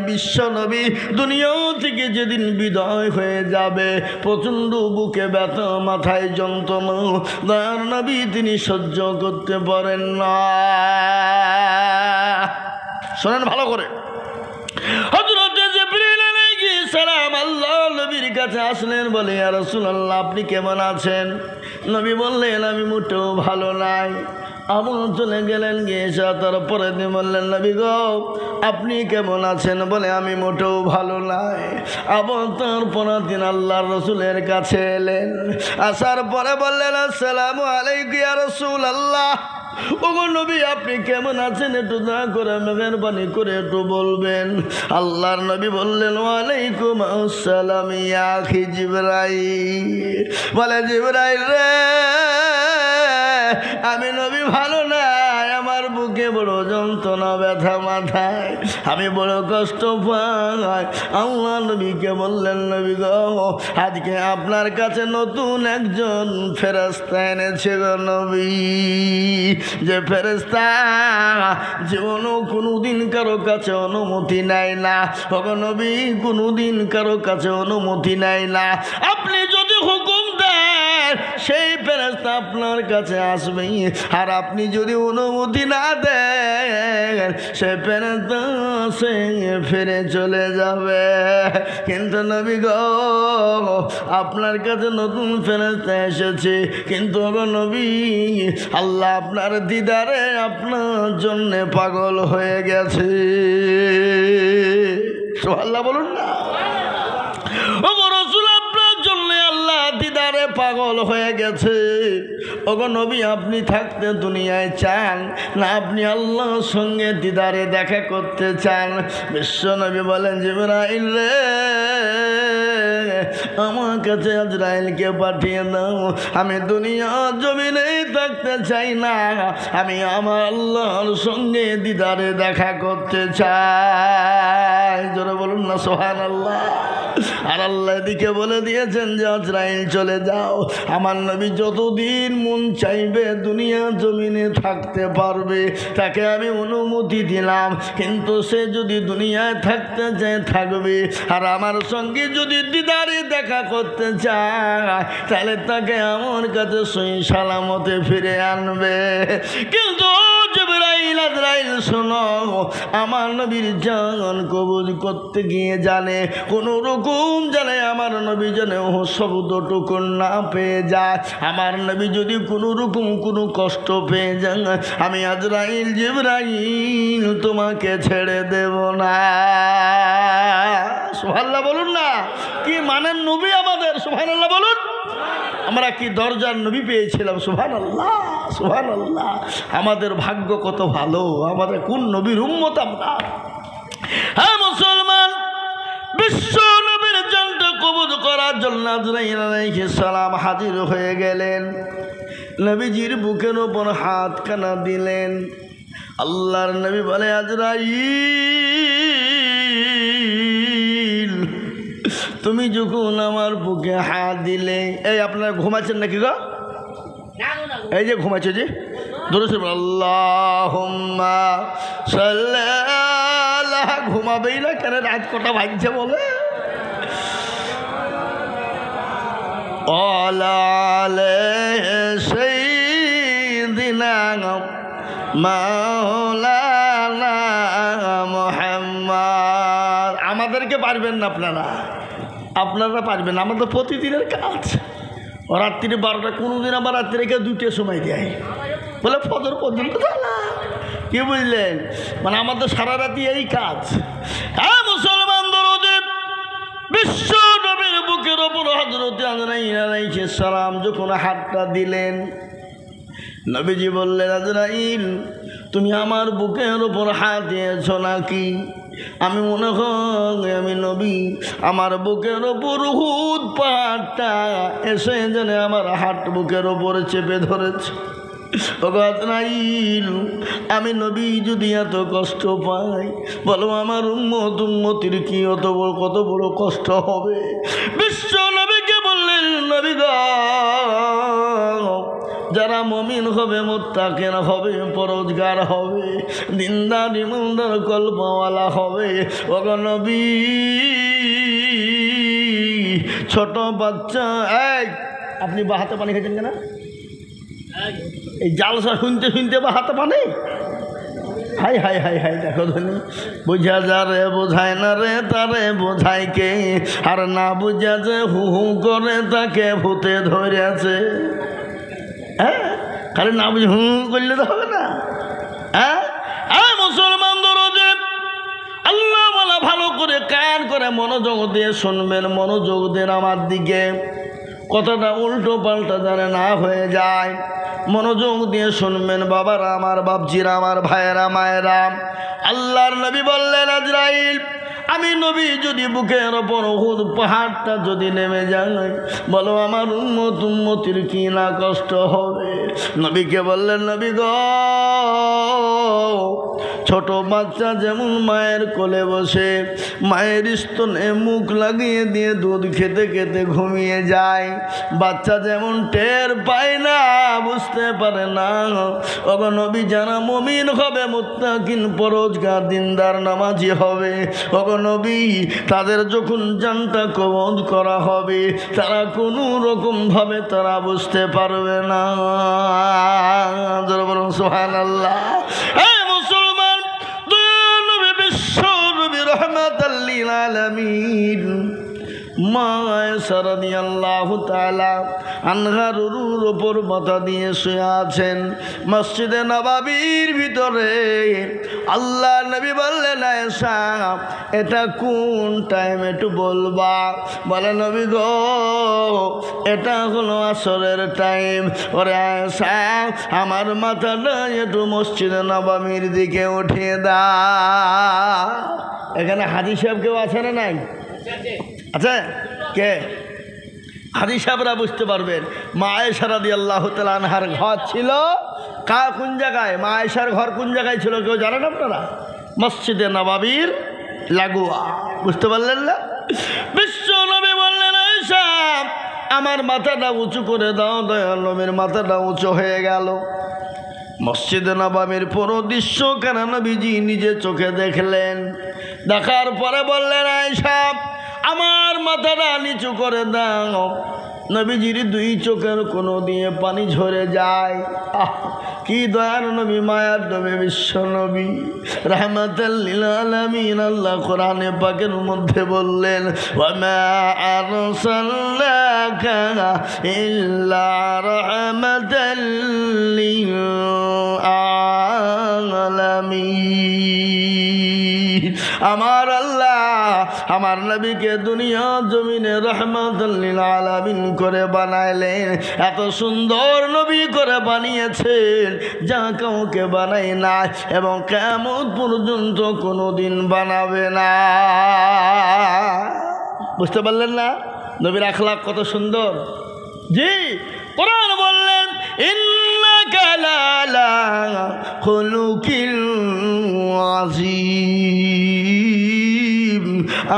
বিশ্ব নবী দুনিয়া থেকে যেদিন বিদায় হয়ে যাবে, প্রচণ্ড বুকে ব্যথা, মাথায় যন্ত্রণা, দয়ার নবী তিনি সহ্য করতে পারেন না। শোনেন ভালো করে, হযরত জিবরিল আলাইহিস সালাম আল্লাহ নবীর কাছে আসলেন, বলে ইয়া রাসূলুল্লাহ আপনি কেমন আছেন? নবী বললেন আমি মোটেও ভালো নাই। আবার চলে গেলেন, গিয়ে তারপরে তিনি বললেন নবী গো আপনি কেমন আছেন? বলে আমি মোটেও ভালো নাই। আবার তারপর তিনি আল্লাহর রাসূলের কাছে এলেন, আসার পরে বললেন আসসালামু আলাইকুম ইয়া রাসূলুল্লাহ। ওগো নবী আপনি কেমন আছেন একটু দয়া করে মেহেরবানি করে একটু বলবেন। আল্লাহর নবী বললেন ওয়ালাইকুম আসসালাম ইয়া আখি জিবরাইল। বলে জিবরাইল রে আমি নবী ভালো নাই, আমার বুকে বড় যন্ত্রণা, ব্যথা মাথায়, আমি বড় কষ্ট পাই। আল্লাহ নবীকে বললেন নবী গো আজকে আপনার কাছে নতুন একজন ফেরেশতা এনেছে গো নবী, যে ফেরেশতা জীবনও কোনোদিন কারো কাছে অনুমতি নেয় না। ওগো নবী কোনোদিন কারো কাছে অনুমতি নেয় না। আপনি যদি হুকুম দেন সেই ফেরেশতা আপনার কাছে আসবে, আর আপনি যদি অনুমতি না দেন সে ফেরেশতা সে ফিরে চলে যাবে। কিন্তু নবী গো আপনার কাছে নতুন ফেরেশতা এসেছে, কিন্তু ওগো নবী আল্লাহ আপনার দিদারে আপনার জন্য পাগল হয়ে গেছে। সুবহানাল্লাহ বলুন না। ওগো রাসূল আপনার জন্য আল্লাহ দিদারে পাগল হয়ে গেছে। ওগো নবী আপনি থাকতে দুনিয়ায় চান না আপনি আল্লাহর সঙ্গে দিদারে দেখা করতে চান? বিশ্ব নবী বলেন জিবরাইল রে আমার কাছে আজরাইলকে পাঠিয়ে দাও, আমি দুনিয়া জমিনে থাকতে চাই না, আমি আমার আল্লাহর সঙ্গে দিদারে দেখা করতে চাই। জোরে বলুন না সুবহানাল্লাহ। আর আল্লাহ এদিকে বলে দিয়েছেন যে আজরাইল চলে যাও, আমার নবী যতদিন মন চাইবে দুনিয়া জমিনে থাকতে পারবে, তাকে আমি অনুমতি দিলাম। কিন্তু সে যদি দুনিয়ায় থাকতে চায় থাকবে, আর আমার সঙ্গে যদি দিদারে দেখা করতে চায় তাহলে তাকে আমার কাছে সহি সালামতে ফিরে আনবে। কিন্তু জিবরাইল আজরাইল শোনো, আমার নবীর জান কবুল করতে গিয়ে জানে কোনো রকম জানে আমার নবী জানে ও শব্দটুকু না পেয়ে যায়, আমার নবী যদি কোনো রকম কোনো কষ্ট পেয়ে যান, আমি আজরাইল জিবরাইল তোমাকে ছেড়ে দেব না। সুবহানাল্লাহ বলুন না। কি মানেন নবী আমাদের? সুবহানাল্লাহ বলুন। আমরা কি দরজার নবী পেয়েছিলাম? সুবহানাল্লাহ সুবহানাল্লাহ। আমাদের ভাগ্য কত ভালো, আমাদের কোন নবীর উম্মত আমরা। হ্যাঁ মুসলমান, বিশ্ব নবীর জানটা কবুল করার জন্য আজরাইল আলাইহিস সালাম হাজির হয়ে গেলেন। নবীজির বুকের ওপর হাত কানা দিলেন। আল্লাহর নবী বলে আজরাইল তুমি যখন আমার বুকে হাত দিলে, এই আপনারা ঘুমাচ্ছেন নাকি গো? এই যে ঘুমাচ্ছে যে ধরেছে আল্লাহুম্মা সাল্লি আলা, ঘুমাবেই না কেন? রাত কটা বাজছে বলে। আলা সাইয়্যিদিনা মাওলানা মুহাম্মদ। আমাদেরকে পারবেন না আপনারা, আপনারা পারবেন। আমাদের প্রতিদিনের কাজ। রাত্রি 12টা, কোনোদিন আবার রাত্রি রেখে 2টার সময় দেয়, বলে ফজর পর্যন্ত না। কি বুঝলেন? মানে আমাদের সারা রাতি এই কাজ। হ্যাঁ মুসলমান দরদে বিশ্ব নবীর বুকের ওপর হযরত আজরাইল আলাইহিস সালাম যখন হাতটা দিলেন, নবীজি বললেন আজরাইল তুমি আমার বুকের ওপর হাত দিয়েছ নাকি? আমি মনে হয় আমি নবী, আমার বুকের ওপর উহুদ পাহাড়টা এসে যেন আমার হাত বুকের ওপরে চেপে ধরেছে। ওগো আজরাইল আমি নবী যদি এত কষ্ট পাই, বলো আমার উম্মতির কি কত বড় কষ্ট হবে। বিশ্ব নবীকে বললেন নবী গো যারা মুমিন হবে, মুত্তাকিন হবে, পরহেজগার হবে, দিনদার ইমানদার কলমাওয়ালা হবে। ওগো নবী, ছোট বাচ্চা, এই আপনি বা হাতে পানি খেয়েছেন কেন? এই জালসা শুনতে শুনতে বা হাতে পানি? হাই হাই হাই হাই, দেখো ধনী, বুঝা যা রে বোঝায় না রে, তারে বোঝায় কে? আর না বুঝা যে হু হু করে তাকে ভূতে ধরেছে। হ্যাঁ, খালি না বুঝে হু করলে তো হবে না। হ্যাঁ, মুসলমান দরজে আল্লাহ বলা, ভালো করে কান করে মনোযোগ দিয়ে শুনবেন, মনোযোগ দেন আমার দিকে, কথাটা উল্টো পাল্টা জানে না হয়ে যায়। মনোযোগ দিয়ে শুনবেন বাবারা আমার, বাপজিরা আমার, ভাইয়েরা মায়েরা। আল্লাহর নবী বললেন, আজরাইল, আমি নবী যদি বুকের ওপর উহুদ পাহাড়টা যদি নেমে যায়, বলো আমার উম্মতির কি না কষ্ট হবে? নবীকে বললেন, নবী গো, ছোট বাচ্চা যেমন মায়ের কোলে বসে মায়ের স্তনে মুখ লাগিয়ে দিয়ে দুধ খেতে খেতে ঘুমিয়ে যায়, বাচ্চা যেমন টের পায় না, বুঝতে পারে না, ওগো নবী যারা মুমিন হবে, মুত্তাকিন, পরহেজগার, দিনদার, নামাজি হবে, ওগো নবী তাদের যখন জানটা কবজ করা হবে, তারা কোনো রকম ভাবে তারা বুঝতে পারবে না। সুবহানাল্লাহ। মুসলমান, নবী বিশ্ব নবী রাহমাতাল লিল আলামিন মা আয়েশা রাদিয়াল্লাহু তাআলা আনহার রুর ওপর মাথা দিয়ে শুয়ে আছেন মসজিদে নববীর ভিতরে। আল্লাহ নবী বললেন, আয়েশা এটা কোন টাইম একটু বলবা? বলে, নবী গো, এটা হলো আসরের টাইম। ওরে আয়েশা, আমার মাথাটা একটু মসজিদে নববীর দিকে উঠিয়ে দাও। এখানে হাজী সাহেব কেউ আছে না? নাই? আচ্ছা, কে? হাজী সাহেবরা বুঝতে পারবেন। মা আয়েশা রাদিয়াল্লাহু তাআলা আনহার ঘর ছিল কোন জায়গায়? মা আয়েশার ঘর কোন জায়গায় ছিল কেউ জানেন আপনারা? মসজিদে নববীর লাগোয়া। বুঝতে পারলেন না? বিশ্ব নবী বললেন, আয়েশা আমার মাথাটা উঁচু করে দাও। দয়াল নবীর মাথাটা উঁচু হয়ে গেল। মসজিদে নববীর পুরো দৃশ্য কেন নবীজি নিজে চোখে দেখলেন। দেখার পরে বললেন, আয়েশা আমার মাথাটা নিচু করে দাও। নবীজির দুই চোখের কোণ দিয়ে পানি ঝরে যায়। কি দয়ার নবী, মায়ার নবী, বিশ্ব নবী রাহমাতাল লিল আলামিন। আল্লাহ কোরআনে পাকের মধ্যে বললেন, ওয়া মা আরসালনাকা ইল্লা রাহমাতাল লিল আলামিন। আমার আল্লাহ আমার নবীকে দুনিয়া জমিনে রাহমাতাল লিল আলামিন করে বানাইলেন। এত সুন্দর নবী করে বানিয়েছেন যা কাউকে বানাই না এবং কিয়ামত পর্যন্ত কোনোদিন বানাবে না। বুঝতে পারলেন না নবীর আখলাক কত সুন্দর? জি, কোরআন বললেন, ইন্নাকা লালা খুলুকিল আযীম।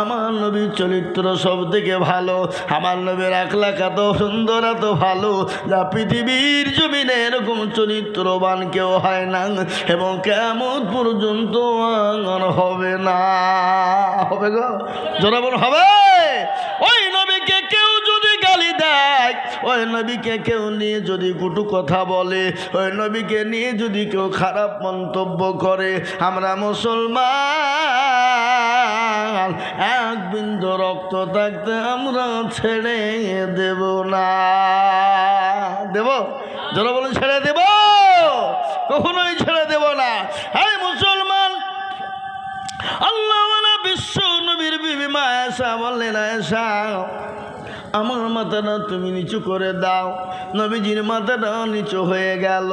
আমার নবীর চরিত্র সব থেকে ভালো। আমার নবীর আখলাক এত সুন্দর, এত ভালো যা পৃথিবীর জমিনে এরকম চরিত্রবান কেউ হয় না এবং কিয়ামত পর্যন্ত আর হবে না। হবে গো, জোরে বলুন, হবে। ওই নবীকে কেউ যদি গালি দেয়, ওই নবীকে কেউ নিয়ে যদি কটু কথা বলে, ওই নবীকে নিয়ে যদি কেউ খারাপ মন্তব্য করে, আমরা মুসলমান এক বিন্দু রক্ত থাকতে আমরা ছেড়ে দেব না। দেব? যারা বলেন ছেড়ে দেব, কখনোই ছেড়ে দেব না। হ্যাঁ মুসলমান, আল্লাহ বিশ্ব নবীর বিবি মা আয়েশা বললেন, আয়েশা আমার মাথাটা তুমি নিচু করে দাও। নবীজির মাথাটা নিচু হয়ে গেল।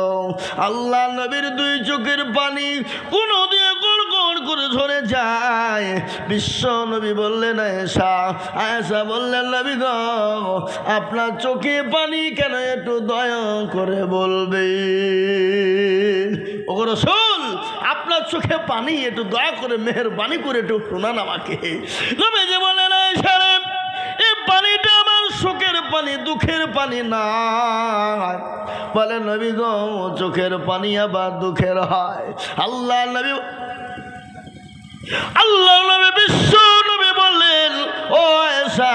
আল্লাহ নবীর দুই চোখের পানি কোনো দিয়ে গড়গড় করে ঝরে যায়। বিশ্ব নবী বললেন, আয়েশা। আয়েশা বললেন, নবী গো, আপনার চোখে পানি কেন একটু দয়া করে বলবেন। ওগো রাসূল, আপনার চোখে পানি একটু দয়া করে মেহেরবানি করে একটু শোনান আমাকে। নবীজি বললেন, আয়েশা রে, এই পানিটা আমার চোখের পানি দুঃখের পানি না। বলে নবী গো চোখের পানি আবার দুঃখের হয়। আল্লাহ নবী বিশ্ব নবী বললেন, ও আয়েশা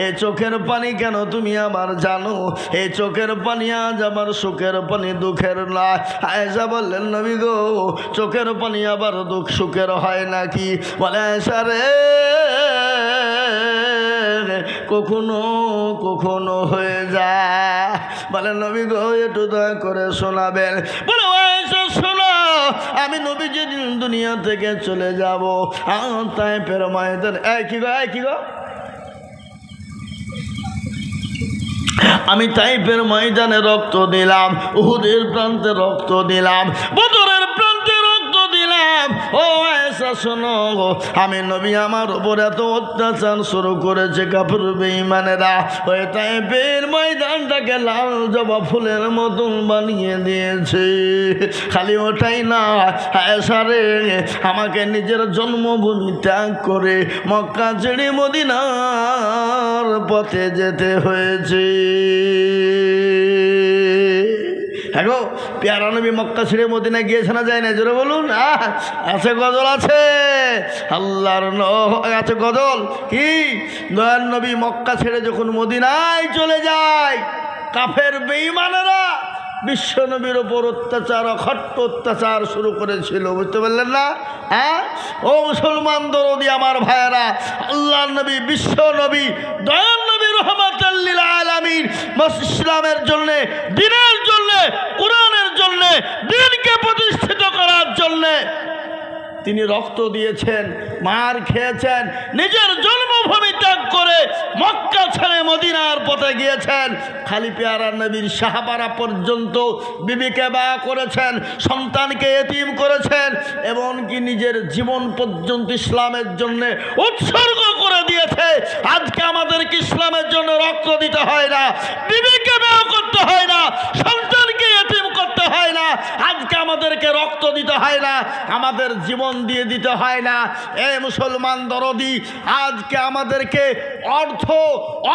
এই চোখের পানি কেন তুমি আমার জানো? এই চোখের পানি আজ আমার সুখের পানি দুঃখের না। আয়েশা বললেন নবী গো চোখের পানি আবার দুঃখ সুখের হয় নাকি? বলে আয়েশা রে কখনো কখনো হয়ে যায়। বলে নবী গো একটু দয়া করে শোনাবেন। বলে আয়েশা শোনো, আমি নবী যেদিন দুনিয়া থেকে চলে যাব তায়েফের ময়দান কি গো আমি তায়েফের ময়দানে রক্ত দিলাম, উহুদের প্রান্তে রক্ত দিলাম, বদরের প্রান্তে রক্ত দিলাম। ও আয়েশা শোনো, আমি নবী আমার উপর এত অত্যাচার শুরু করেছে কাফির বেঈমানেরা, ওই তায়েফের ময়দানটাকে লাল জবা ফুলের মতন বানিয়ে দিয়েছে। খালি ওটাই না আয়েশা রে, আমাকে নিজের জন্মভূমি ত্যাগ করে মক্কা ছেড়ে মদিনার পথে যেতে হয়েছে। হ্যাঁ গো, পেয়ারা নবী মক্কা ছেড়ে মদিনা গিয়েছে না যায় না? জোরে বলুন। আছে গজল আছে, আল্লাহর আছে গজল। কি দয়ার নবী মক্কা ছেড়ে যখন মদিনায় চলে যায়, কাফের বেঈমানেরা বিশ্ব নবীর ওপর অত্যাচার অখট্ট অত্যাচার শুরু করেছিল। বুঝতে পারলেন না? ও মুসলমান দরদি আমার ভাইয়েরা, আল্লাহর নবী বিশ্ব নবী দয়ার নবী রহমাতুল লিল আলামিন ইসলামের জন্য, দ্বীনের জন্য, কোরআনের জন্য, দ্বীনকে প্রতিষ্ঠিত করার জন্য তিনি রক্ত দিয়েছেন, মার খেয়েছেন, নিজের জন্মভূমি ত্যাগ করে মক্কা ছেড়ে মদিনার পথে গিয়েছেন। খালি পেয়ারা নবীর সাহাবারা পর্যন্ত বিবিকে বিয়ে করেছেন, সন্তানকে এতিম করেছেন, এমনকি নিজের জীবন পর্যন্ত ইসলামের জন্য উৎসর্গ করে দিয়েছে। আজকে আমাদেরকে ইসলামের জন্য রক্ত দিতে হয় না, বিবিকে বিয়ে করতে হয় না, সন্তানকে এতিম করতে হয় না, আজকে আমাদেরকে রক্ত দিতে হয় না, আমাদের জীবন দিয়ে দিতে হয় না। এ মুসলমান দরদি, আজকে আমাদেরকে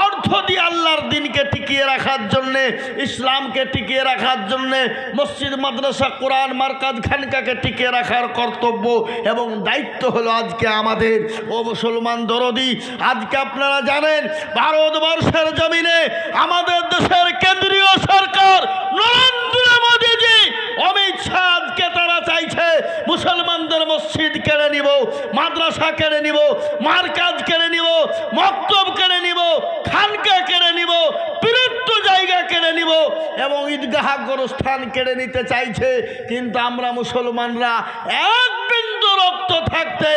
অর্থ দিয়ে আল্লাহর দ্বীনকে টিকিয়ে রাখার জন্যে, ইসলামকে টিকিয়ে রাখার জন্যে, মসজিদ মাদ্রাসা কোরআন মারকাজ খানকাকে টিকিয়ে রাখার কর্তব্য এবং দায়িত্ব হলো আজকে আমাদের। ও মুসলমান দরদি, আজকে আপনারা জানেন ভারতবর্ষের জমিনে আমাদের দেশের কেন্দ্রীয় সরকার নরেন্দ্র মোদীজি, অমিত শাহ আজকে তারা চাইছে মুসলমানদের মসজিদ কেড়ে নিব, মাদ্রাসা কেড়ে নিব, মারকাজ কেড়ে নিব, মক্তব কেড়ে নিব, খানকা কেড়ে নিব, পবিত্র জায়গা কেড়ে নিব এবং ঈদগাহ গোরস্থান কেড়ে নিতে চাইছে। কিন্তু আমরা মুসলমানরা এক বিন্দু রক্ত থাকতে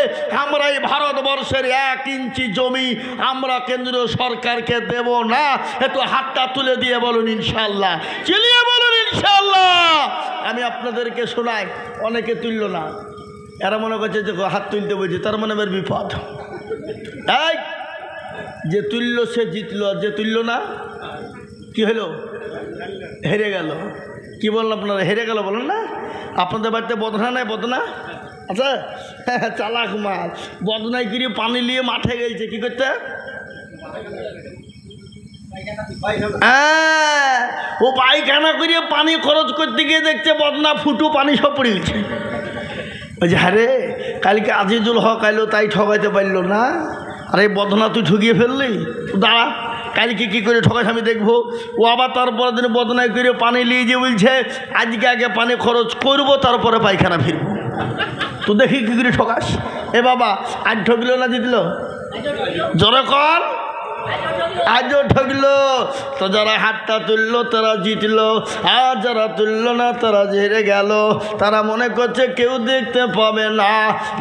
আমরা এই ভারতবর্ষের 1 ইঞ্চি জমি আমরা কেন্দ্রীয় সরকারকে দেব না। একটু হাতটা তুলে দিয়ে বলুন ইনশাআল্লাহ, চিলিয়ে বলুন ইনশাআল্লাহ। আমি আপনাদেরকে শোনাই, অনেকে তুলল না, এরা মনে করছে যে হাত তুলতে বলছে তার মনে এবার বিপদ। তাই যে তুলল সে জিতল, যে তুলল না কি হলো? হেরে গেল। কি বললাম আপনারা? হেরে গেল বলেন না? আপনাদের বাড়িতে বদনা নাই? বদনা আচ্ছা, চালাক মাল বদনায় গিয়ে পানি নিয়ে মাঠে গেছে কি করতে? ও পায়খানা করিয়ে পানি খরচ করতে গিয়ে দেখছে বদনা ফুটু পানি সব পড়ে গেছে। বলছে আরে কালকে আজিজুল হক আইলো তাই ঠকাইতে পারলো না, আরে বদনা তুই ঠকিয়ে ফেললি, দাঁড়া কালকে কী করে ঠকাইছে আমি দেখবো। ও আবার তারপরে দিন বদনায় করে পানি নিয়ে যে বলছে আজকে আগে পানি খরচ করবো তারপরে পায়খানা ফিরবো। তো দেখি কী করে ঠকাস। এ বাবা আজ ঠকল না জিতল? জোরে কর, আজও ঠকলো। তো যারা হাতটা তুললো তারা জিতলো, আর যারা তুললো না তারা হেরে গেল। তারা মনে করছে কেউ দেখতে পাবে না,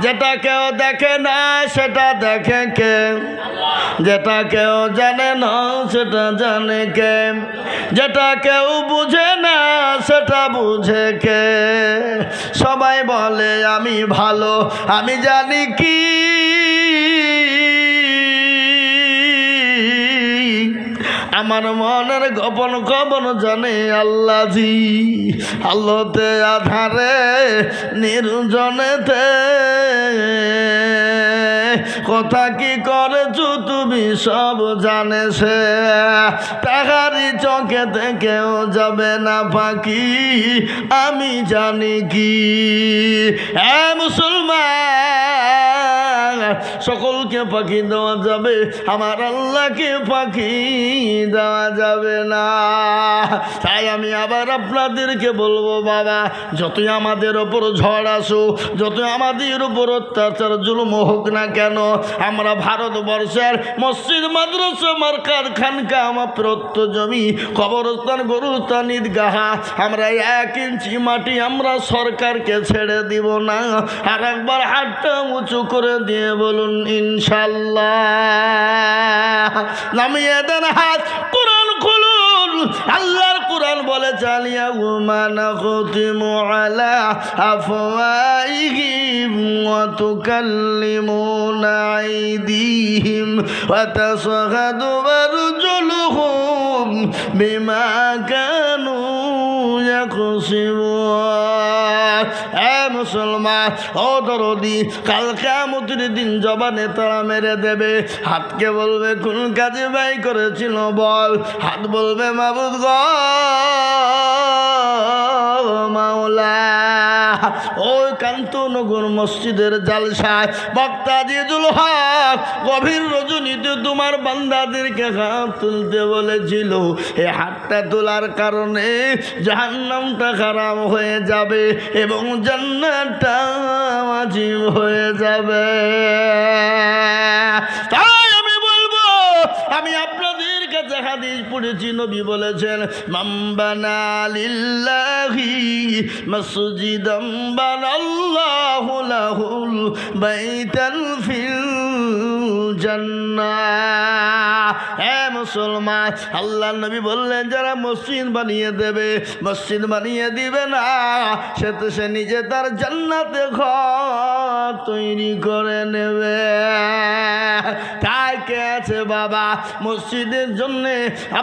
যেটা কেউ দেখে না সেটা দেখে কে, যেটা কেউ জানে না সেটা জানে কে, যেটা কেউ বুঝে না সেটা বুঝে কে। সবাই বলে আমি ভালো, আমি জানি কি আমার মনের গোপন খবর জানে আল্লাহজি। আলোতে আধারে নির্জনেতে কথা কি করেছো তুমি সব জানে সে, টাকারি চোখে থেকেও যাবে না ফাঁকি, আমি জানি কি। মুসলমান, সকলকে ফাঁকি দেওয়া যাবে, আমার আল্লাহকে ফাঁকি দেওয়া যাবে না। তাই আমি আবার আপনাদেরকে বলবো, বাবা, যতই আমাদের ওপর ঝড় আসুক, যতই আমাদের উপর অত্যাচার জুলুম হোক না কেন, আমরা ভারতবর্ষের মসজিদ, মাদ্রাসা, মার্কাজ, খানকা, আমার প্রত্য জমি, কবরস্থান, গরুস্থান, ঈদগাহ, আমরা 1 ইঞ্চি মাটি আমরা সরকারকে ছেড়ে দিব না। আর একবার হাতটা উঁচু করে দিয়ে বলুন ইনশাল্লাহ। নামিয়ে দেন হাত, কোরআন খুলুন। আল্লাহর কোরআন বলে, চালিয়া গুমানা খতিমু আলা আফওয়াইহিম ওয়া তুকাল্লিমুনা আইদিহিম ওয়া তাশহাদু আরজুলুহুম বিমা কানু ইয়াকসিবুন। মুসলমান, ও দরদি, কাল কিয়ামতের দিন জবানে তারা মেরে দেবে। হাতকে বলবে কোন কাজে ব্যয় করেছিল বল। হাত বলবে মাবুদ গো, মাওলা, ওই কান্তনগর মসজিদের জালসায় বক্তা জিদুল হক গভীর রজনীতে তোমার বান্দাদেরকে হাত তুলতে বলেছিল। এই হাতটা তোলার কারণে জাহান্নামটা খারাপ হয়ে যাবে এবং জান্নাতটা ওয়াজিব হয়ে যাবে। তাই আমি বলবো, আমি আপনাদের কাছে হাদিস পড়েছি, নবী বলেছেন, মান বানা লিল্লাহি মসজিদান বানাল্লাহু লাহুল বাইতান ফিল জান্নাহ। হে মুসলমান, আল্লাহর নবী বললেন, যারা মসজিদ বানিয়ে দেবে, মসজিদ বানিয়ে দিবে না, সে নিজে তার জান্নাতে ঘর তৈরি করে নেবে। তাই কে আছে বাবা, মসজিদের জন্য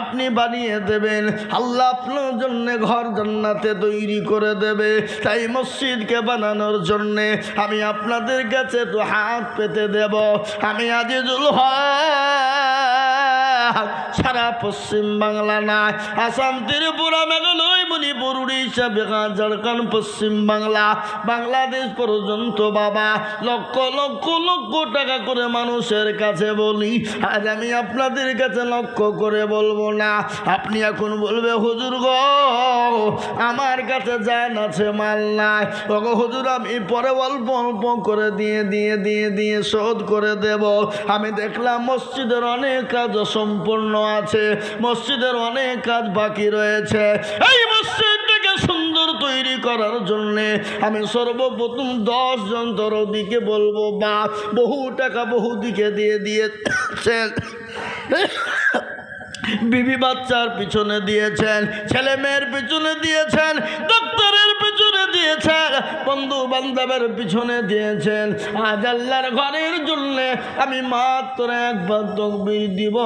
আপনি বানিয়ে দেবেন, আল্লাহ আপনার জন্য ঘর জান্নাতে তৈরি করে দেবে। তাই মসজিদকে বানানোর জন্যে আমি আপনাদের কাছে একটু হাত পেতে দেব। আমি আজিজুল হক সারা পশ্চিম বাংলা না, আসাম, ত্রিপুরা, মেঘালয়, মণিপুর, উড়িষ্যা, বিহার, ঝাড়খণ্ড, পশ্চিম বাংলা, বাংলাদেশ পর্যন্ত বাবা লক্ষ লক্ষ লক্ষ টাকা করে মানুষের কাছে বলি। আজ আমি আপনাদের কাছে লক্ষ করে বলবো না। আপনি এখন বলবে, হুজুর গো, আমার কাছে জান আছে, মাল নাই। ওগো হুজুর, আমি পরে অল্প অল্প করে দিয়ে শোধ করে দেব। আমি দেখলাম মসজিদের অনেক কাজ সম্পূর্ণ আছে, মসজিদের অনেক কাজ বাকি রয়েছে। এই মসজিদটাকে সুন্দর তৈরি করার জন্যে আমি সর্বপ্রথম 10 জন দরদিকে বলবো, বা বহু টাকা বহু দিকে দিয়ে দিয়েছেন। বিবি বাচ্চার পিছনে দিয়েছেন, ছেলে মেয়ের পিছনে দিয়েছেন, ডাক্তারের পিছনে দিয়েছেন, বন্ধু বান্ধবের পিছনে দিয়েছেন। আজ আল্লাহর ঘরের জন্য আমি মাত্র একবার তাকবীর দিব,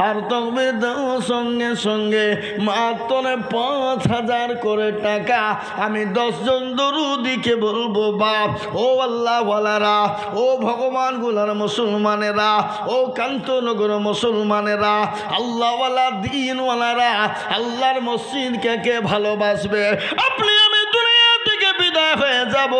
আর তাকবীর দেওয়ার সঙ্গে সঙ্গে মাত্র 5000 করে টাকা আমি 10 জন দরুদিকে বলবো, বাপ, ও আল্লাহ ওয়ালারা, ও ভগবান গুলার মুসলমানেরা, ও কান্তনগর মুসলমানেরা, আল্লাহ দিনওয়ালারা, আল্লাহর মসজিদকে কে ভালোবাসবে? আপনি আমি দুনিয়া থেকে বিদায় হয়ে যাব,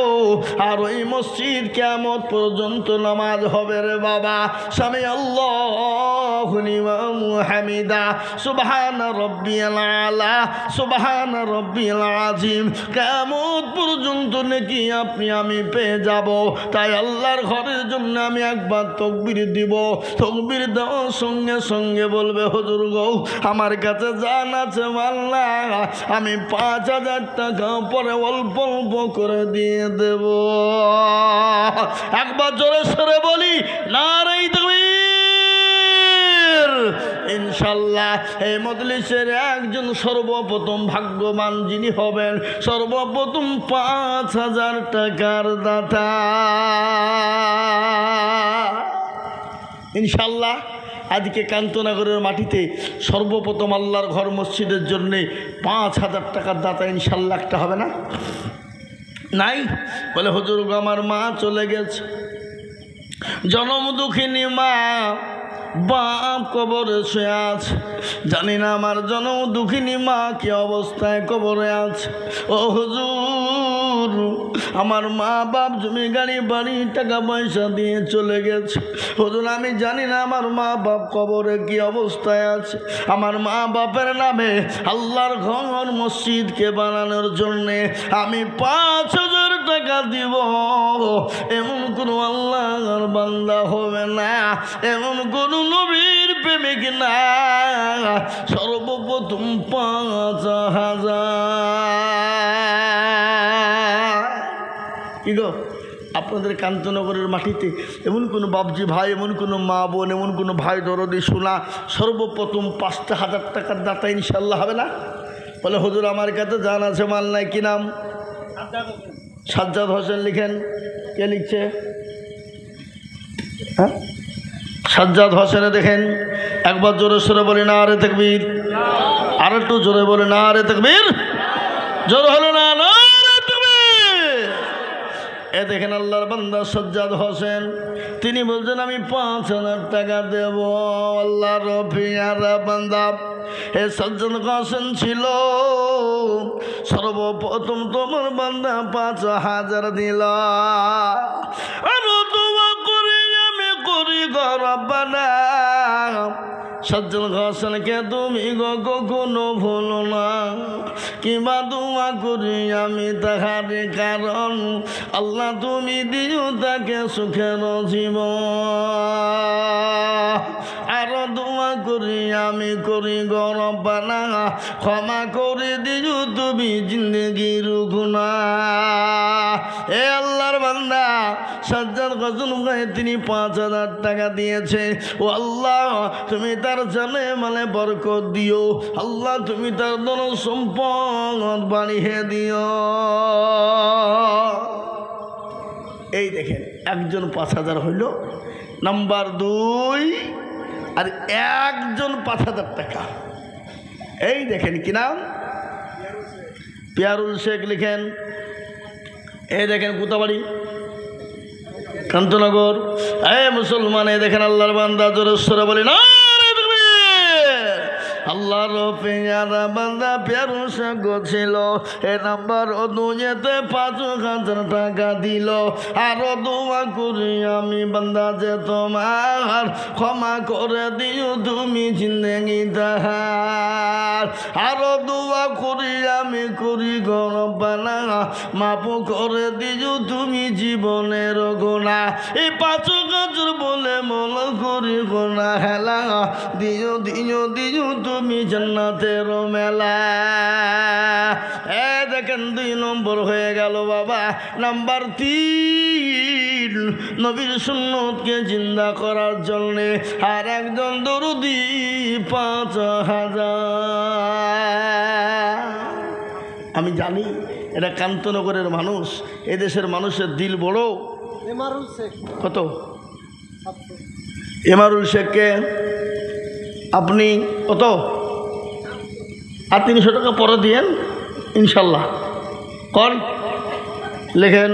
আর ওই মসজিদ কিয়ামত পর্যন্ত নামাজ হবে রে বাবা। সামি আল্লাহু লিমান হামিদা, সুবহান রাব্বিয়াল আলা, সুবহান রাব্বিয়াল আযীম। কিয়ামত পর্যন্ত নাকি আপনি আমি পেয়ে যাব। তাই আল্লাহর ঘরের জন্য আমি একবার তাকবীর দিব। তাকবীর দেওয়ার সঙ্গে সঙ্গে বলবে, হুজুর গো, আমার কাছে জান আছে, আল্লাহ, আমি 5000 টাকা পরে অল্প অল্প করে দিয়ে দেব। একবার জোরে সরে বলি, নারে তাকবীর। ইনশাল্লাহ এই মজলিসের একজন সর্বপ্রথম ভাগ্যবান যিনি হবেন, সর্বপ্রথম 5000 টাকার দাতা। ইনশাল্লাহ আজকে কান্তনগরের মাটিতে সর্বপ্রথম আল্লাহর ঘর মসজিদের জন্যে 5000 টাকার দাতা ইনশাল্লাহ একটা হবে না? নাই? বলে হুজুর, আমার মা চলে গেছে, জনম দুঃখিনী মা বাপ কবরে শুয়ে আছে, জানি না আমার জনম দুঃখিনী মা কি অবস্থায় কবরে আছে। ও হুজুর, আমার মা বাপ জমি গাড়ি বাড়ি টাকা পয়সা দিয়ে চলে গেছে। হুজুর, আমি জানি না আমার মা বাপ কবরে কি অবস্থায় আছে। আমার মা বাপের নামে আল্লাহর ঘর মসজিদকে বানানোর জন্যে আমি 5,000 টাকা দিব। এমন কোনো আল্লাহর বান্দা হবে না, এমন কোন নবীর প্রেমিক না। সর্বপ্রথম 5,000। কি গো, আপনাদের কান্তনগরের মাটিতে এমন কোনো বাপজি ভাই, এমন কোনো মা বোন, এমন কোনো ভাই দরদি শোনা, সর্বপ্রথম 5,000 টাকার দাতা ইনশাল্লাহ হবে না? বলে হুজুর আমার কাছে জান আছে, মাল নাই। কি নাম? সাজ্জাদ হোসেন। লিখেন। কে লিখছে? হ্যাঁ, সাজ্জাদ হোসেনে দেখেন। একবার জোরে সোরে বলি না আরে তাকবীর, আর একটু জোরে বলি না আরে তাকবীর। জোর হলো না, না আরে তাকবীর। এ দেখেন আল্লাহর বান্দা সাজ্জাদ হোসেন, তিনি বলছেন আমি 5,000 টাকা দেব। আল্লাহর পিয়ারা বান্দা এ সাজ্জাদ হোসেন ছিল। সর্বপ্রথম তোমার বান্দা 5,000 দিল। আরো দোয়া করি আমি করি গো রব্বানা, সাজ্জাদ হোসেনকে তুমি গো কখনো ভুলো না। কিংবা দোয়া করি আমি তাহার কারণ আল্লাহ তুমি দিও তাকে সুখের জীবন। আরো দোয়া করি আমি করি গো রব্বানা, ক্ষমা করে দিও তুমি জিন্দগির গুনাহ। এ আল্লাহর বান্দা সাজ্জাদ হোসেন ভাই তিনি 5,000 টাকা দিয়েছে। ও আল্লাহ তুমি তার জানে মানে বরকত দিও। আল্লাহ তুমি তার ধন সম্পদ বাড়িয়ে দিও। এই দেখেন, একজন 5,000 হইল। নাম্বার 2, আর একজন 5,000 টাকা। এই দেখেন কি নাম? পিয়ারুল শেখ। লিখেন। এই দেখেন কোথাবাড়ি? কান্তনগর। এ মুসলমান, এই দেখেন আল্লাহর বান্দা জোরে সোরে বলি না আল্লাহর পেয়ারা বান্দা পিয়ারুল শেখ ছিল। এ নাম্বার 2-তে 5,000 টাকা দিল। আরো দোয়া করি আমি বান্দা যে তোমার ক্ষমা করে দিও তুমি জিন্দগি তাহার। আরো দোয়া করি আমি করি গো রব্বানা, মাফ করে দিও তুমি জীবনের গুনাহ। এই 5,000 বলে মন করি গুনাহ হেলা দিও দিও দিও তুমি জান্নাতের মেলা। এ দেখেন 2 নম্বর হয়ে গেল বাবা। নাম্বার 3, নবীর সুন্নতকে জিন্দা করার জন্যে আর একজন দরুদি 5,000। আমি জানি এটা কান্তনগরের মানুষ, এদেশের মানুষের দিল বড়। কত? এমারুল শেখকে আপনি কত? আর 300 টাকা পরে দিয়েন ইনশাল্লাহ। কন লেখেন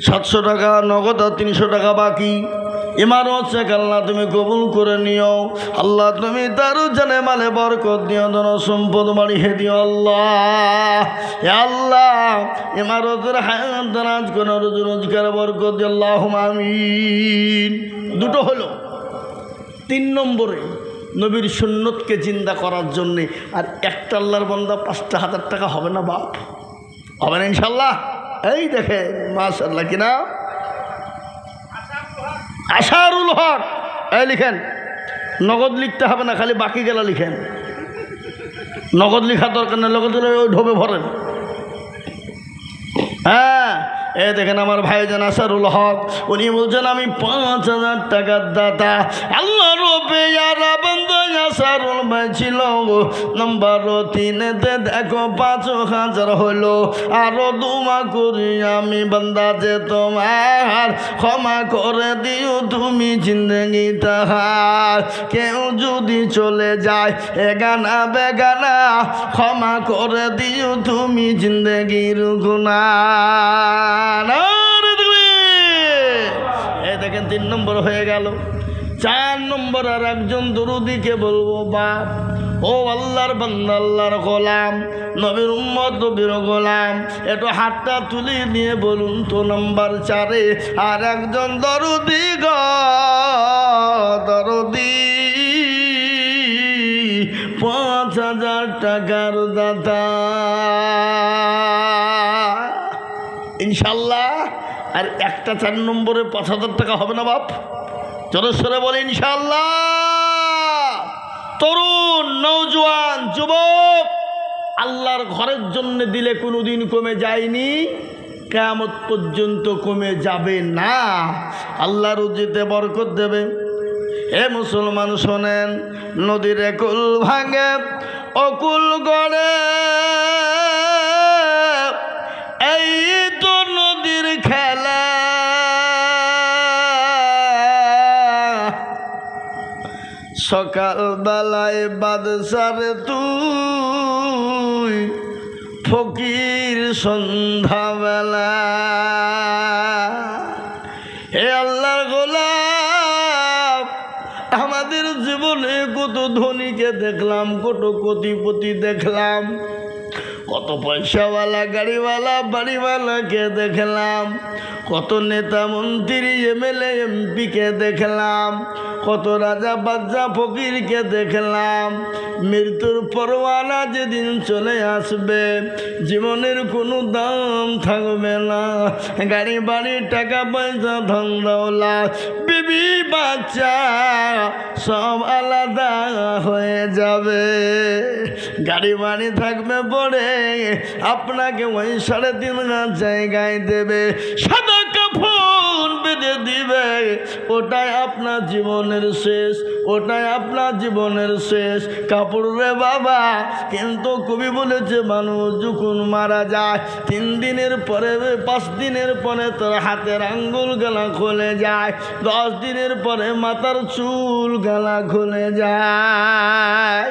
700 টাকা নগদ আর 300 টাকা বাকি। ইমারত শেখ আল্লাহ তুমি কবুল করে নিও। আল্লাহ তুমি তারও জানে মালে বরকত দিও, ধন সম্পদ বাড়িয়ে দিও আল্লাহ। আল্লাহ ইমারতের হায়াত দারাজ করে রোজগার বরকত দিও আল্লাহুম্মা আমিন। 2টো হলো। 3 নম্বরে নবীর সুন্নতকে জিন্দা করার জন্যে আর একটা আল্লাহর বান্দা 5,000 টাকা হবে না বাপ? হবে না ইনশাল্লাহ। এই দেখে মাশাআল্লাহ কিনা আশারুল হক। এই লিখেন, নগদ লিখতে হবে না, খালি বাকি গেলা লিখেন। নগদ লিখা দরকার নেই, নগদ ওই ঢোবে ভরেন। হ্যাঁ, এ দেখেন আমার ভাইজান আশারুল হক, উনি বলছেন আমি 5,000 টাকার দাতা। আল্লাহ রবে যারা বন্ধু আশারুল ভাই ছিল। নাম্বার 3-তে দেখো 5,000 হলো। আরো দোয়া করি আমি বান্দা যে তোমার ক্ষমা করে দিও তুমি জিন্দগি তাহার। কেউ যদি চলে যায় এগানা বেগানা ক্ষমা করে দিও তুমি জিন্দগির গুনাহ। এই দেখেন 3 নম্বর হয়ে গেল। 4 নম্বর আর একজন দরুদিকে বলবো, বাপ ও আল্লাহর বান্দা, আল্লাহর গোলাম, নবীর উম্মত, নবীর গোলাম, একটু হাতটা তুলে নিয়ে বলুন তো নাম্বার 4-এ আর একজন দরুদি গো, দরুদি 5,000 টাকার দাতা ইনশাল্লাহ। আর একটা 4 নম্বরে 5,000 টাকা হবে না বাপ? জোরে সরে বলে ইনশাল্লাহ। তরুণ, নওজোয়ান, যুবক, আল্লাহর ঘরের জন্য দিলে কোনোদিন কমে যায়নি, কিয়ামত পর্যন্ত কমে যাবে না। আল্লাহ রুজিতে বরকত দেবে। এ মুসলমান শোনেন, নদীর কুল ভাঙে অকুল গড়ে, এই তো নদীর খেলা। সকালবেলায় বাদশারে তুই ফকির সন্ধ্যাবেলা। হে আল্লাহর গোলাম, আমাদের জীবনে কত ধনীকে দেখলাম, কত কোটিপতি দেখলাম, কত পয়সাওয়ালা, গাড়িওয়ালা, বাড়িওয়ালাকে দেখলাম, কত নেতা, মন্ত্রী, এমএলএ, এমপিকে দেখলাম, কত রাজা, বাদশা, ফকিরকে দেখলাম। মৃত্যুর পরওয়ানা যেদিন চলে আসবে, জীবনের কোনো দাম থাকবে না। গাড়ি, বাড়ি, টাকা পয়সা, ধন দৌলত, বিবি, বাচ্চা সব আলাদা হয়ে যাবে। গাড়ি বাড়ি থাকবে পড়ে, আপনাকে ওই 3.5 জায়গায় দেবে, সাদা কাফন বেঁধে দিবে। ওটাই আপনার জীবনের শেষ, ওটাই আপনার জীবনের শেষ কাপড় রে বাবা। কিন্তু কবি বলেছে, মানুষ যখন মারা যায় 3 দিনের পরে, 5 দিনের পরে তোর হাতের আঙ্গুল গলা খুলে যায়, 10 দিনের পরে মাথার চুল গলা খুলে যায়,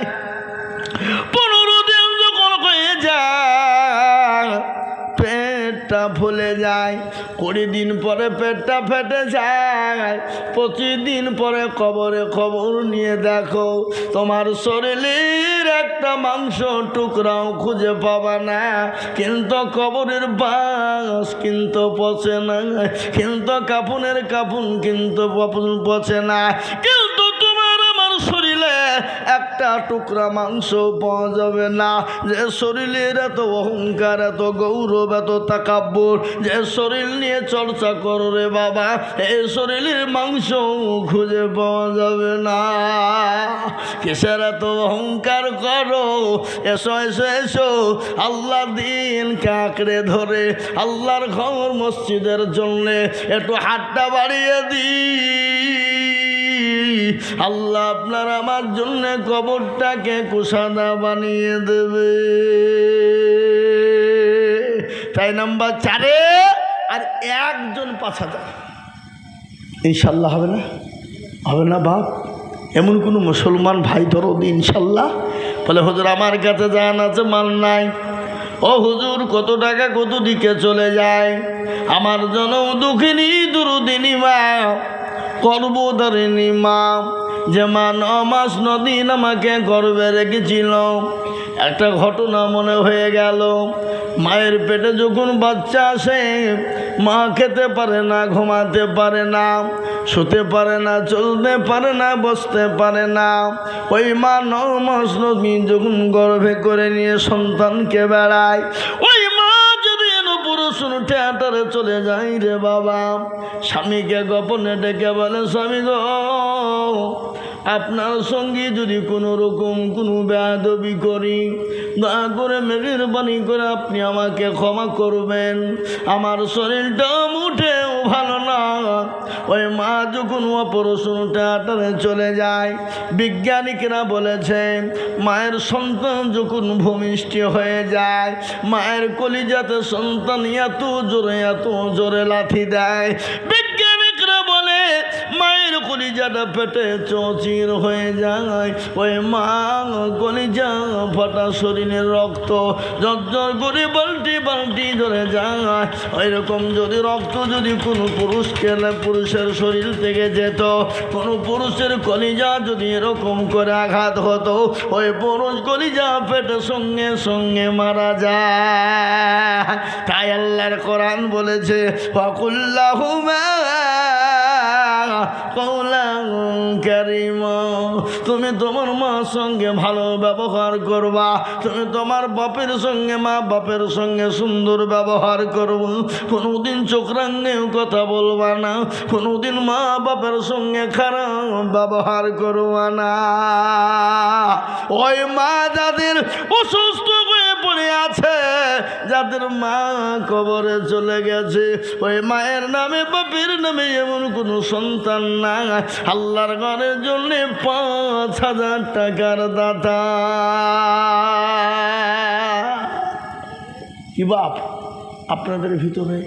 15 দিন যখন হয়ে যায় পেটটা ফুলে যায়, 20 দিন পরে পেটটা ফেটে যায়, 25 দিন পরে কবরে খবর নিয়ে দেখো, তোমার শরীরের একটা মাংস টুকরাও খুঁজে পাবা না। কিন্তু কবরের বাস কিন্তু পচে না, কিন্তু কাফনের কাফন কিন্তু পচে না, কিন্তু তোমার আমার শরীরে একটা টুকরা মাংস পাওয়া যাবে না। যে শরীরের এত অহংকার, এত গৌরব, এত তাকাব্বুর, যে শরীর নিয়ে চর্চা করো রে বাবা, এই শরীরের মাংস খুঁজে পাওয়া যাবে না। কিসের এত অহংকার করো? এসো এসো এসো, আল্লাহ দিন কাঁকড়ে ধরে আল্লাহর ঘর মসজিদের জন্যে একটু হাতটা বাড়িয়ে আল্লাহ আপনার আমার জন্য কবরটাকে কুশাদা বানিয়ে দেবে। তাই নাম্বার 4-এ আর একজন 5,000 ইনশাল্লাহ হবে না? হবে না বাপ? এমন কোনো মুসলমান ভাই ধরো ইনশাল্লাহ বলে, হুজুর আমার কাছে জান আছে, মাল নাই। ও হুজুর কত টাকা কত দিকে চলে যায়, আমার জন্য দুঃখিনী দুরুদিনী মা, গর্ভধারিণী মা, যে মা 9 মাস 9 দিন আমাকে গর্ভে রেখেছিল। একটা ঘটনা মনে হয়ে গেল, মায়ের পেটে যখন বাচ্চা আসে, মা খেতে পারে না, ঘুমাতে পারে না, শুতে পারে না, চলতে পারে না, বসতে পারে না। ওই মা 9 মাস 9 দিন যখন গর্ভে করে নিয়ে সন্তানকে বেড়ায়, ওই মা যদি পুরুষুন থিয়েটারে চলে যায় রে বাবা, স্বামীকে গোপনে ডেকে বলে, স্বামী গো, আপনার সঙ্গে যদি কোনো রকম কোনো বেয়াদবি করি, দয়া করে মেহেরবানি করে আপনি আমাকে ক্ষমা করবেন, আমার শরীরটা মুঠেও ভালো না। ওই মা যখন অপারেশন থিয়েটারে চলে যায়, বিজ্ঞানিকরা বলেছে মায়ের সন্তান যখন ভূমিষ্ঠ হয়ে যায়, মায়ের কলিজাতে সন্তান এত জোরে লাথি দেয়। বিজ্ঞানিকরা বলে মায়ের কলিজা কলিজাটা পেটে চৌচির হয়ে যায়, ওই মা কলিজা ফাটা শরীরের রক্ত ঝরঝর করে বাল্টি বাল্টি ধরে যায়। ওইরকম যদি রক্ত যদি কোনো পুরুষের শরীর থেকে যেত, কোনো পুরুষের কলিজা যদি এরকম করে আঘাত হতো, ওই পুরুষ কলিজা পেটে সঙ্গে সঙ্গে মারা যায়। তাই আল্লাহর কোরআন বলেছে ফাকুল্লাহুমা কওলান কারীমা, তুমি তোমার মার সঙ্গে ভালো ব্যবহার করবা, তুমি তোমার বাপের সঙ্গে মা বাপের সঙ্গে সুন্দর ব্যবহার করব, কোনোদিন চোখরাঙ্গেও কথা বলবা না, কোনোদিন মা বাপের সঙ্গে খারাপ ব্যবহার করবা না। ওই মা যাদের অসুস্থ হয়ে পড়ে আছে, যাদের মা কবরে চলে গেছে, ওই মায়ের নামে বাপের নামে এমন কোনো সন্তান না আল্লাহর ঘরের জন্য 5,000 টাকার দাতা। কি বাপ আপনাদের ভিতরে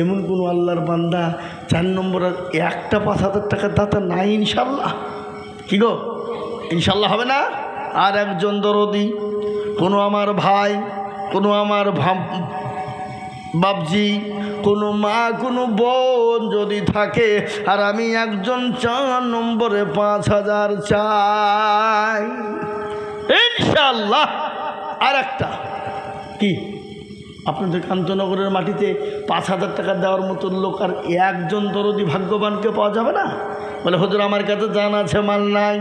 এমন কোনো আল্লাহর বান্দা 4 নম্বরের একটা 5,000 টাকার দাতা নাই? ইনশাল্লাহ কি গো, ইনশাল্লাহ হবে না? আর একজন দরদি, কোনো আমার ভাই, কোনো আমার বাপজি, কোনো মা, কোনো বোন যদি থাকে, আর আমি একজন 4 নম্বরে 5,000 চাই ইনশাল্লাহ। আর একটা কি, আপনাদের কান্তনগরের মাটিতে 5,000 টাকা দেওয়ার মতো লোক আর একজন দরদি ভাগ্যবানকে পাওয়া যাবে না? বলে হুজুর আমার কাছে জান আছে, মাল নাই।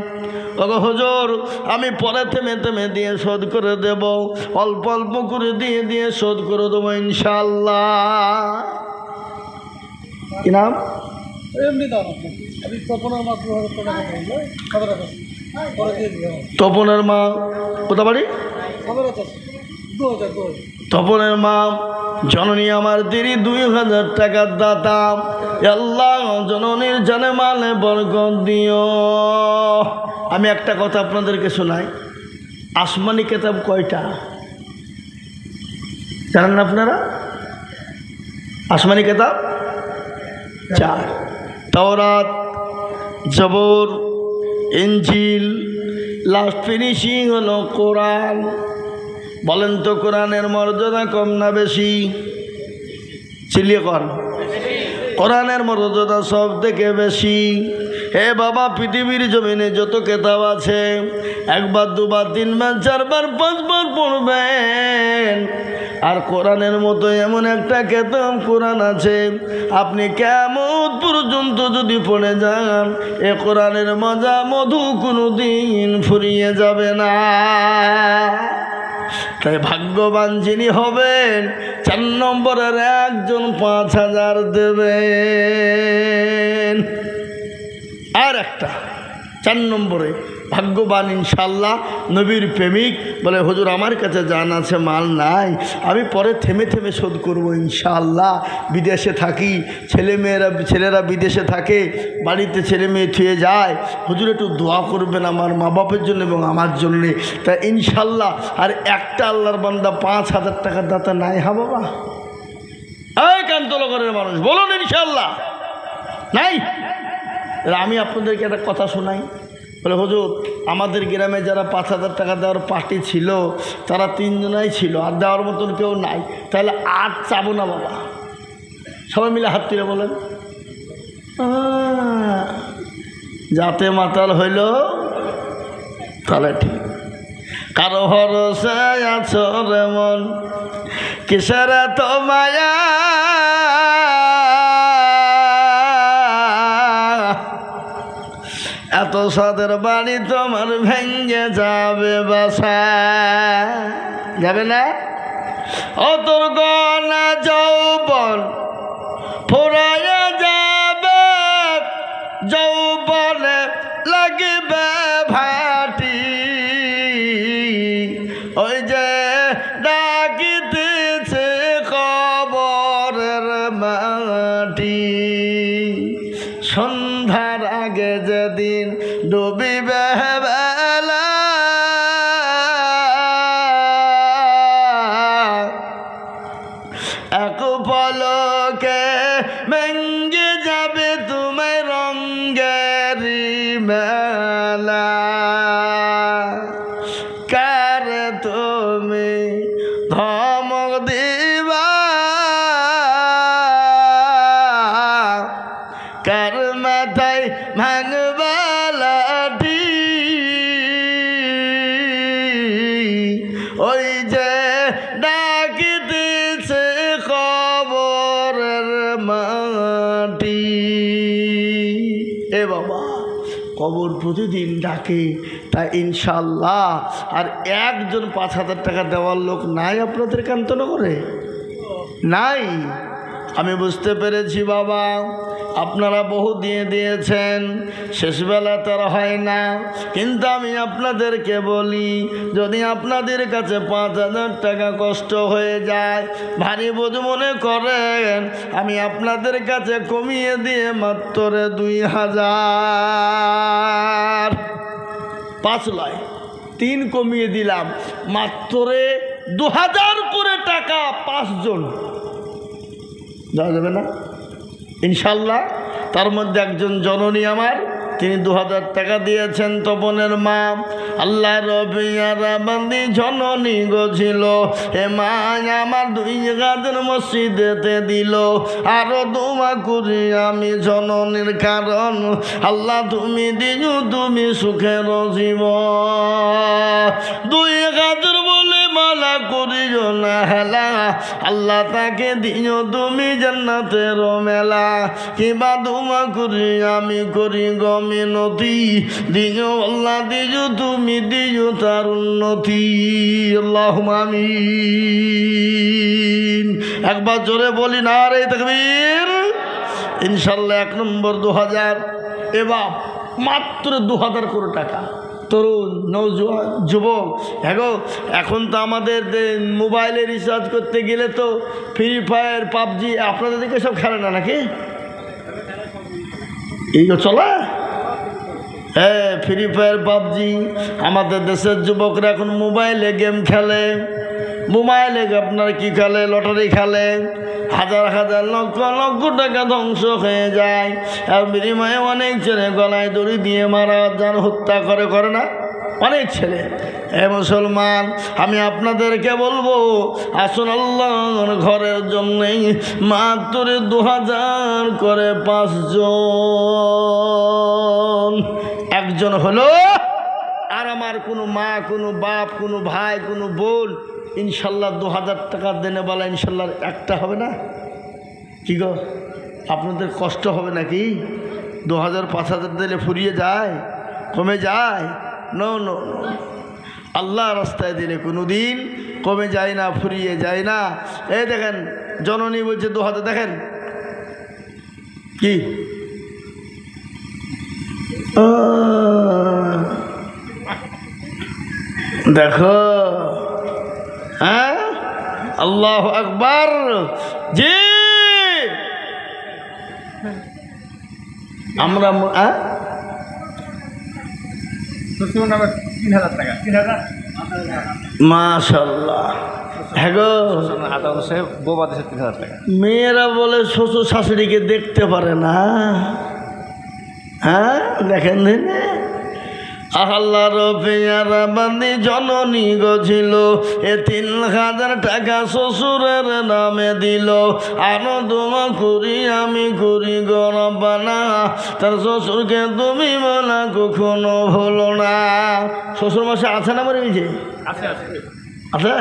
ওগো হুজুর আমি পরে থেমে থেমে দিয়ে শোধ করে দেব, অল্প অল্প করে দিয়ে দিয়ে শোধ করে দেবো ইনশাল্লাহ। কি নাম? তপনের মা কোথা বাড়ি? তপনের মা জননী আমার দেরি 2,000 টাকার দাতা। আল্লাহ জননীর জানে মালে বরকত দিও। আমি একটা কথা আপনাদেরকে শোনাই, আসমানি কিতাব কয়টা জানেন না আপনারা? আসমানি কিতাব 4, তাওরাত, জবর, ইনজিল, লাস্ট ফিনিশিং হলো কোরআন। বলেন তো কোরআনের মর্যাদা কম না বেশি? চিলিয়ে কর, কোরআনের মর্যাদা সব থেকে বেশি। হে বাবা, পৃথিবীর জমিনে যত কিতাব আছে 1 বার 2 বার 3 বার 4 বার 5 বার পড়বেন, আর কোরআনের মতো এমন একটা কিতাব কোরআন আছে, আপনি কিয়ামত পর্যন্ত যদি পড়ে যান এ কোরআনের মজা মধু কোনো দিন ফুরিয়ে যাবে না। তাই ভাগ্যবান যিনি হবেন 4 নম্বরের একজন 5,000 দেবেন। আর একটা 4 নম্বরে ভাগ্যবান ইনশাল্লাহ নবীর প্রেমিক, বলে হুজুর আমার কাছে জান আছে, মাল নাই, আমি পরে থেমে থেমে শোধ করবো ইনশাল্লাহ। বিদেশে থাকি, ছেলেরা বিদেশে থাকে, বাড়িতে ছেলে মেয়ে থুয়ে যায়, হুজুর একটু দোয়া করবেন আমার মা বাপের জন্য এবং আমার জন্যে। তা ইনশাল্লাহ আর একটা আল্লাহর বান্দা 5,000 টাকার দাতা নাই? হা বাবা, এই কান্তনগরের মানুষ বলুন ইনশাল্লাহ নাই? আমি আপনাদেরকে একটা কথা শোনাই। বলে হুজুর আমাদের গ্রামে যারা 5,000 টাকা দেওয়ার পার্টি ছিল তারা 3 জনাই ছিল, আর দেওয়ার মতন কেউ নাই, তাহলে আর চাবো না বাবা। সবাই মিলে হাত তুলে বলেন, যাতে মাতাল হইল তাহলে ঠিক। কারো ভরসা আছো রে মন, কিসের তো মায়া, এত সাদের বাড়ি তোমার ভেঙে যাবে বাসা, যাবে না? ও তোর গনা যৌবন ফুরাইয়া যাবে, যৌবনে লাগবে ভাটি, ওই যে ডাকিতেছে কবরের মাটি, সন্ধ্যার আগে যেদিন ডুবিবে বেলা, এক পলকে ভেঙে যাবে তোমার রঙের মেলা কার তুমি ধমক দিবা কার মাথায় ভাঙবা লাঠি ওই যে ডাকিতেছে কবরের মাটি। এ বাবা কবর প্রতিদিন ডাকে, তাই ইনশাল্লাহ আর একজন 5,000 টাকা দেওয়ার লোক নাই আপনাদের কান্তনগরে? নাই। আমি বুঝতে পেরেছি বাবা, আপনারা বহু দিয়ে দিয়েছেন, শেষবেলা তার হয় না। কিন্তু আমি আপনাদেরকে বলি, যদি আপনাদের কাছে 5,000 টাকা কষ্ট হয়ে যায়, ভারী বোঝ মনে করেন, আমি আপনাদের কাছে কমিয়ে দিয়ে মাত্র 2,000 5 লয় 3 কমিয়ে দিলাম, মাত্র 2,000 করে টাকা 5 জন দেওয়া যাবে না ইনশাল্লাহ? তার মধ্যে একজন জননী আমার, তিনি 2,000 টাকা দিয়েছেন। তপনের মা, আল্লাহ রবিয়ারাবান্দি জননী গছিল, হে মা আমার 2 গাছের মসজিদেতে দিল, আরো দোয়া করি আমি জননীর, কারণ আল্লাহ তুমি দিও তুমি সুখের জীবন। 2 গাছের বলে মালা করিও না হেলা, আল্লাহ তাকে দিও তুমি জান্নাতের মেলা। কিবা দোয়া করি আমি করি গমিনতি, দিও আল্লাহ দিও তুমি দিও তার উন্নতি। আল্লাহুম্মা আমিন। একবার জোরে বলি নারে তাকবীর। ইনশাল্লাহ 1 নম্বর 2,000। এবার মাত্র 2,000 করে টাকা। তরুণ নওজোয়ান যুবক, এখন তো আমাদের মোবাইলে রিচার্জ করতে গেলে তো ফ্রি ফায়ার পাবজি, আপনাদের দিকে সব খেলে না নাকি? এই চলে, হ্যাঁ ফ্রি ফায়ার পাবজি। আমাদের দেশের যুবকরা এখন মোবাইলে গেম খেলে। মোবাইলে আপনার কি খেলে? লটারি খেলে। হাজার হাজার লক্ষ লক্ষ টাকা ধ্বংস হয়ে যায়। আর বিনিময়ে অনেক ছেলে গলায় দড়ি দিয়ে মারা যান, হত্যা করে না অনেক ছেলে। হে মুসলমান, আমি আপনাদেরকে বলবো, আসুন আল্লাহর ঘরের জন্যই মাত্র 2,000 করে 5 জন। একজন হলো আর আমার কোনো মা, কোনো বাপ, কোনো ভাই, কোনো বোন, ইনশাল্লাহ 2,000 টাকা দেনে বলা ইনশাল্লাহ একটা হবে না? কি গো, আপনাদের কষ্ট হবে নাকি? 2,000 5,000 দিলে ফুরিয়ে যায়, কমে যায়? নো নো, আল্লাহ রাস্তায় দিলে কোনো দিন কমে যায় না, ফুরিয়ে যায় না। এই দেখেন জননী বলছে 2,000, দেখেন কি দেখো, হ্যাঁ আল্লাহ আকবার। জি আমরা মাশাআল্লাহ। হ্যাঁ গো, মেয়েরা বলে শ্বশুর শাশুড়িকে দেখতে পারে না। হ্যাঁ দেখেন, আল্লাহ রবিয়ারা বান্দি জননী গছিল, 3,000 টাকা শ্বশুরের নামে দিল। আরো দোয়া করি আমি করি গরবানা, তার শ্বশুরকে তুমি বলা কখনো ভুলো না। শ্বশুর মাসে আছে না মরে গেছে? আছে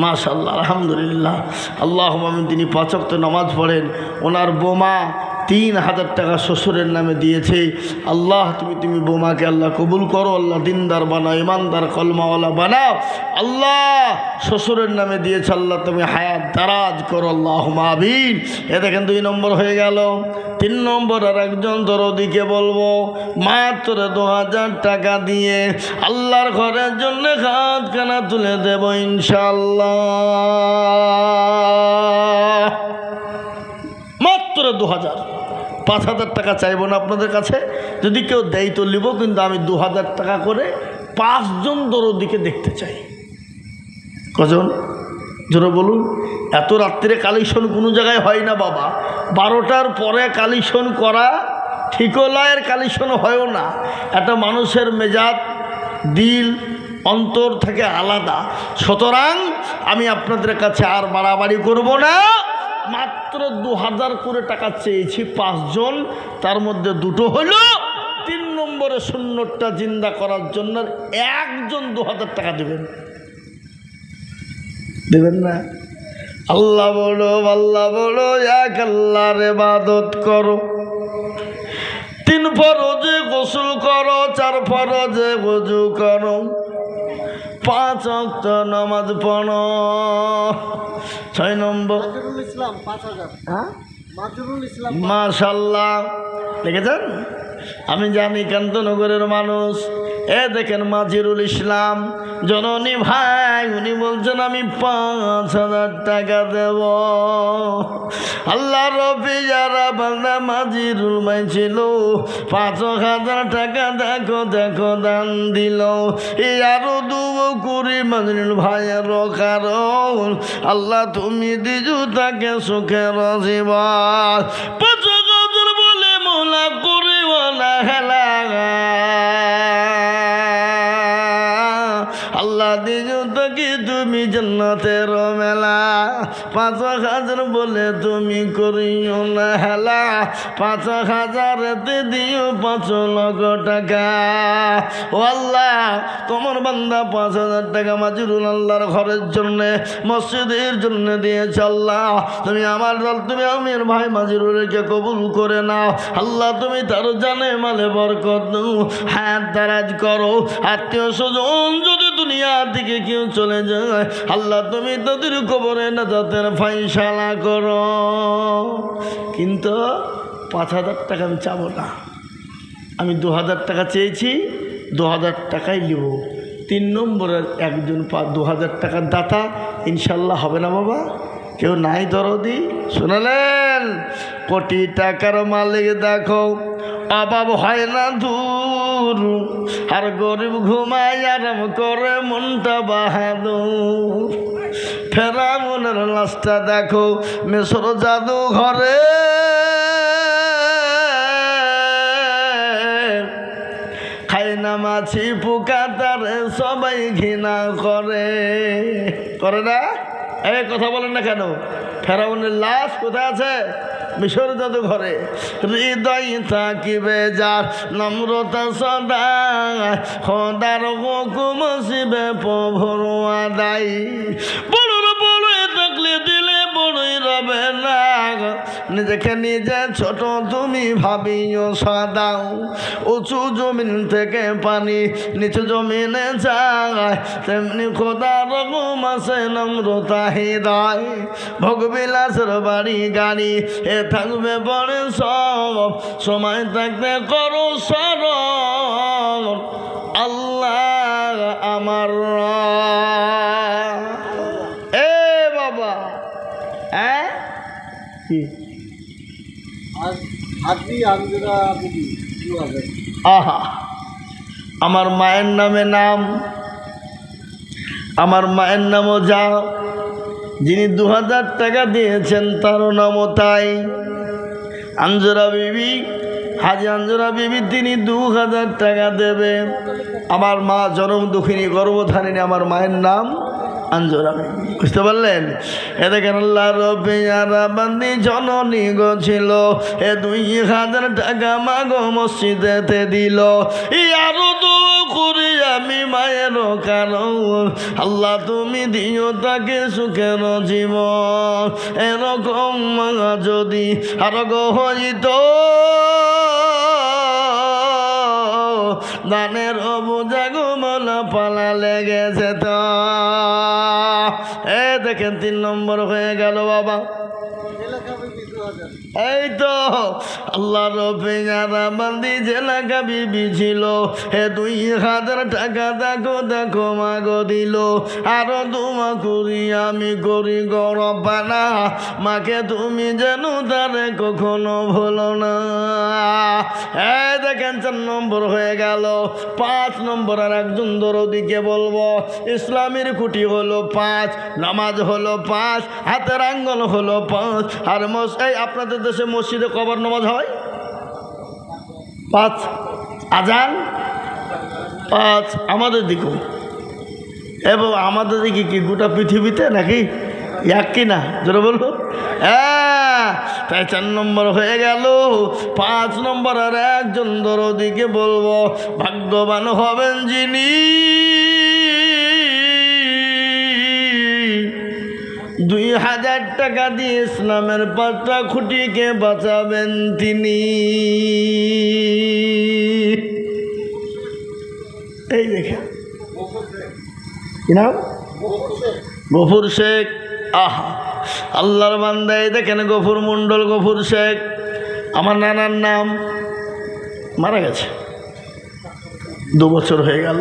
মাশাআল্লাহ, আলহামদুলিল্লাহ। আল্লাহুম্মা আমিন। তিনি 5 ওয়াক্ত নামাজ পড়েন। ওনার বোমা 3,000 টাকা শ্বশুরের নামে দিয়েছে। আল্লাহ তুমি বোমাকে আল্লাহ কবুল করো, আল্লাহ দিনদার বানাও, ইমানদার কলমাওয়ালা বানাও। আল্লাহ শ্বশুরের নামে দিয়েছে, আল্লাহ তুমি হায়াত দারাজ করো, আল্লাহুম্মা আমিন। এ দেখেন 2 নম্বর হয়ে গেল। 3 নম্বর আর একজন দরদিকে বলবো, মাত্র 2,000 টাকা দিয়ে আল্লাহর ঘরের জন্য হাতখানা তুলে দেব ইনশাআল্লাহ। মাত্র 2,000, 5,000 টাকা চাইবো না আপনাদের কাছে। যদি কেউ দেয় তো নিব, কিন্তু আমি 2,000 টাকা করে 5 জন দরদিকে দেখতে চাই। কজন জোরে বলুন? এত রাত্রে কালেকশন কোনো জায়গায় হয় না বাবা। 12টার পরে কালেকশন করা ঠিকও লয়ের কালিশন হয়ও না। একটা মানুষের মেজাজ দিল অন্তর থেকে আলাদা। সুতরাং আমি আপনাদের কাছে আর বাড়াবাড়ি করব না। মাত্র 2000 করে টাকা চেয়েছি 5 জন, তার মধ্যে 2টো হলো। 3 নম্বরে সুন্নতটা জিন্দা করার জন্য একজন 2000 টাকা দেবেন। দেবেন না? আল্লাহ বলো এক আল্লাহর ইবাদত করো, 3 ফরজে গোসল করো, 4 ফরজে ওযু করো, 5 ওয়াক্ত নামাজ পড়ো। 6 নম্বর ইসলাম 5000। হ্যাঁ, মাজরুল ইসলাম মাশাআল্লাহ। দেখেছেন, আমি জানি কান্তনগরের মানুষ। দেখেন মাজিরুল ইসলাম জননী ভাই, উনি বলছেন আমি 5000 টাকা দেব। আল্লাহ রবি যারা বান্দা মাজিরুল ভাই ছিল 5000 টাকা দেখো দান দিল। এই আরো 2 কোটি মাজিরুল ভাইয়ের কারণ আল্লাহ তুমি দিজু তাকে সুখের জীবন। 5000 বলে মোলা করে বলা হেলা আল্লাহ দিজু তাকে তুমি জান্নাতের মেলা। 5000 বলে তুমি করিও না হেলা, 5000 দিও 5 লক্ষ টাকা। ও আল্লাহ, তোমার বান্দা 5000 টাকা মাজরুল আল্লাহর ঘরের জন্যে, মসজিদের জন্য দিয়েছে। আল্লাহ তুমি আমার তুমি আমির ভাই মাজরুলকে কবুল করে নাও। আল্লাহ তুমি তার জানে মালে বরকত দাও, হায়াত দারাজ করো। আত্মীয় স্বজন যদি দুনিয়া থেকে কেউ চলে যায়, আল্লাহ তুমি তাদের কবরে নাজাতের ফায়সালা করো। কিন্তু 5000 টাকা আমি চাবো না, আমি 2000 টাকা চেয়েছি, 2000 টাকাই নেব। 3 নম্বরের একজন 2000 টাকার দাতা ইনশাল্লাহ হবে না বাবা? কেউ নাই দরদি? শোনালেন? কোটি টাকার মালিক দেখো অভাব হয় না দূর, আর গরিব ঘুমায় আরাম করে মনটা বাহাদুর। ফেরাউনের লাশটা দেখো মিশর জাদু ঘরে, খায় না মাছি পোকা তারে সবাই ঘৃণা করে না? কথা বলেন না কেন? ফেরাউনের লাশ কোথায় আছে? মিশর জাদু ঘরে। হৃদয় থাকিবে যার নম্রতা সদা, খোদার হুকুম শিবে প্রভুর আদায়। বড় থাকলে দিলে বড়ই রবে না, নিজেকে নিজে ছোট তুমি ভাবিও সদাও। উঁচু জমিন থেকে পানি নিচু জমিনে যায়, তেমনি খোদার হুকুম আছে নম্রতা হৃদয়। ভোগবিলাসের বাড়ি গাড়ি এ থাকবে পরে সব, সময় থাকতে করো স্মরণ আল্লাহ আমার। বাবা কি আহা, আমার মায়ের নামে নাম, আমার মায়ের নামও যা, যিনি 2000 টাকা দিয়েছেন তারও নামও তাই। আঞ্জুরা বিবি, হাজি আঞ্জুরা বিবি, তিনি 2000 টাকা দেবে। আমার মা জনম দুঃখিনী গর্ভধারিণী, আমার মায়ের নাম আঞ্জুরা বিবি। বুঝতে পারলেন? এ দেখেন আল্লাহ রব্বে যারা বান্দি জননী গো ছিল, 2000 টাকা মাগো মসজিদেতে দিল। আরো করি আমি মায়ের কারণ আল্লাহ তুমি দিও তাকে সুখের জীবন। এরকম মা যদি আর গো হইত, দানের বোঝা গোমলা পালা লেগেছে তো। দেখেন 3 নম্বর হয়ে গেল বাবা। এই তো আল্লাহ রবে যারা বান্দি জেলাকা বিবি ছিল, 2000 টাকা দেখো মাগো দিল। আরো দুমা করি আমি করি গরবানা, মাকে তুমি যেন তারে কখনো ভুলো না। দেখেন 4 নম্বর হয়ে গেল। 5 নম্বর আর একজন দরদিকে বলবো। ইসলামের খুঁটি হলো 5, নামাজ হলো 5, হাতের আঙ্গল হলো 5। আর আপনাদের দেশে মসজিদে কবর নামাজ হয়? 5 আজান 5 আমাদের দিকেও, এবং আমাদের দিকে কি গোটা পৃথিবীতে নাকি এক কিনা জোরে বলবো? হ্যাঁ, তাই 4 নম্বর হয়ে গেল। 5 নম্বর আর একজন দরদিকে বলবো, ভাগ্যবান হবেন যিনি 2000 টাকা দিয়ে ইসলামের 5টা খুঁটিকে বাঁচাবেন তিনি। এই দেখেন কি নাম? গফুর শেখ। আহা, আল্লাহর বান্দা। এই দেখেন গফুর মণ্ডল, গফুর শেখ। আমার নানার নাম, মারা গেছে 2 বছর হয়ে গেল।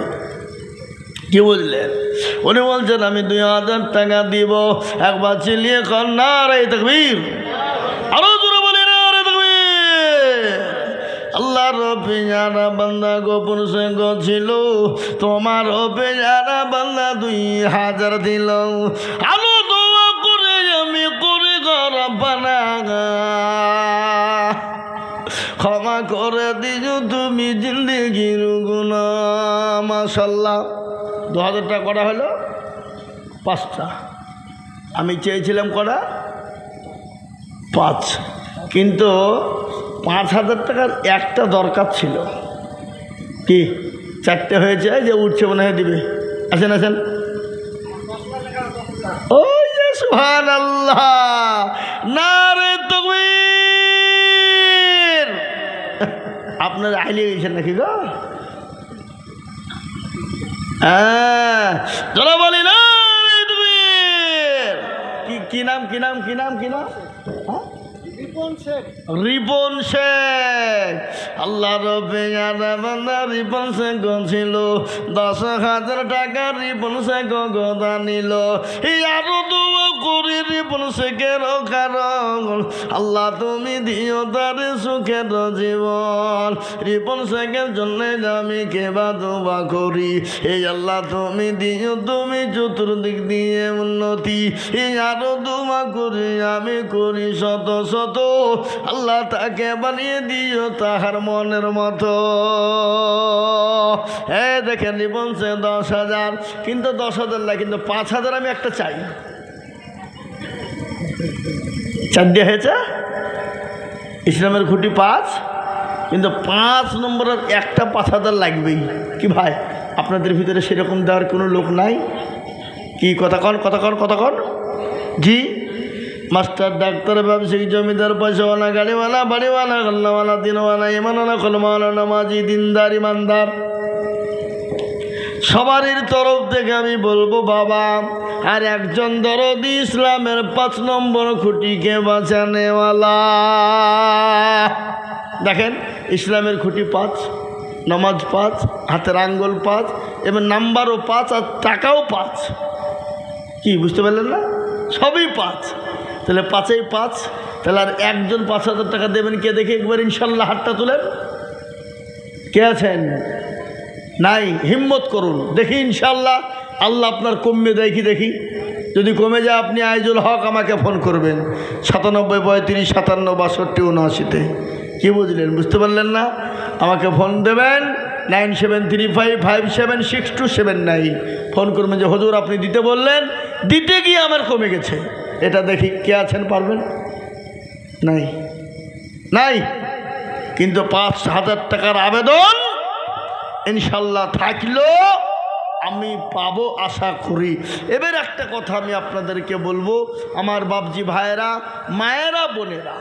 কি বললেন? উনি বলছেন আমি 2000 টাকা দিব। একবার চিল্লিয়ে কর নারে তাকবীর, আরো জোরে বলি নারে তাকবীর। আল্লাহর পেয়ারা বান্দা গোপন শেখ ছিল, তোমার পেয়ারা বান্দা 2000 দিল। আলো দোয়া করে আমি করে রব্বানা, ক্ষমা করে দিও তুমি জিন্দেগির গুনাহ। মাশাআল্লাহ, 2000 টাকা করা হলো 5টা। আমি চেয়েছিলাম করা 5, কিন্তু 5000 টাকার একটা দরকার ছিল। কি 4টে হয়েছে যে উঠছে মনে হয় দিবে। আসেন আসেন। ওই যে সুবহানাল্লাহ, নারে তাকবীর। আপনারা আইলে গেছেন নাকি গো? হ্যাঁ, চলো বলি না। কি নাম? কি নাম? কি নাম? কি নাম? রিপন শেখ। আল্লাহ রিপন শেখ ছিল, 10,000 টাকা রিপন শেখ গদা নিল। আরো দোয়া করি রিপন শেখের কারণ, আল্লাহ তুমি দিও তার সুখের জীবন। রিপন শেখের জন্য আমি কেবা দোয়া করি, এই আল্লাহ তুমি দিও তুমি চতুর্দিক দিয়ে উন্নতি। আরো দোয়া করি আমি করি শত শত, আল্লাহ তাকে বানিয়ে দিও তাহার মনের মতো। হ্যাঁ দেখেন রিপন শেখ 10,000, কিন্তু 10,000 না, কিন্তু 5,000 আমি একটা চাই। 4 দিয়ে হয়েছে ইসলামের খুঁটি 5, কিন্তু 5 নম্বরের একটা 5,000 লাগবেই। কি ভাই, আপনাদের ভিতরে সেরকম দেওয়ার কোনো লোক নাই? কি কথা কন, কথা কন, কথা কন। জি, মাস্টার, ডাক্তার, ব্যবসায়ী, জমিদার, পয়সাওয়ালা, গাড়িওয়ালা, বাড়িওয়ালা, গল্লাওয়ালা, দিনওয়ালা, ইমানওয়ালা, কলমাওয়ালা, নামাজি, দিনদার, ইমানদার, সবারই তরফ থেকে আমি বলবো বাবা, আর একজন দরদি ইসলামের 5 নম্বর খুঁটিকে বাঁচানেওয়ালা। দেখেন ইসলামের খুঁটি 5, নামাজ 5, হাতের আঙ্গুল 5, এবং নাম্বারও 5, আর টাকাও 5। কি বুঝতে পারলেন না? সবই 5। তাহলে 5-এই 5। তাহলে আর একজন 5,000 টাকা দেবেন কে দেখে একবার ইনশাল্লাহ হাতটা তুলেন। কে আছেন? নাই? হিম্মত করুন, দেখি ইনশাল্লাহ আল্লাহ আপনার কমবে দেয় কি দেখি। যদি কমে যায় আপনি আইজুল হক আমাকে ফোন করবেন 97 35 57 62 79-তে। কী বুঝলেন? বুঝতে পারলেন না? আমাকে ফোন দেবেন 9735576279। ফোন করবেন যে হুজুর আপনি দিতে বললেন, দিতে গিয়ে আমার কমে গেছে, এটা দেখি কে আছেন পারবেন? নাই, নাই। কিন্তু 5,000 টাকার আবেদন ইনশাল্লাহ থাকলো, আমি পাবো আশা করি। এবার একটা কথা আমি আপনাদেরকে বলবো, আমার বাপজি ভাইয়েরা, মায়েরা, বোনেরা,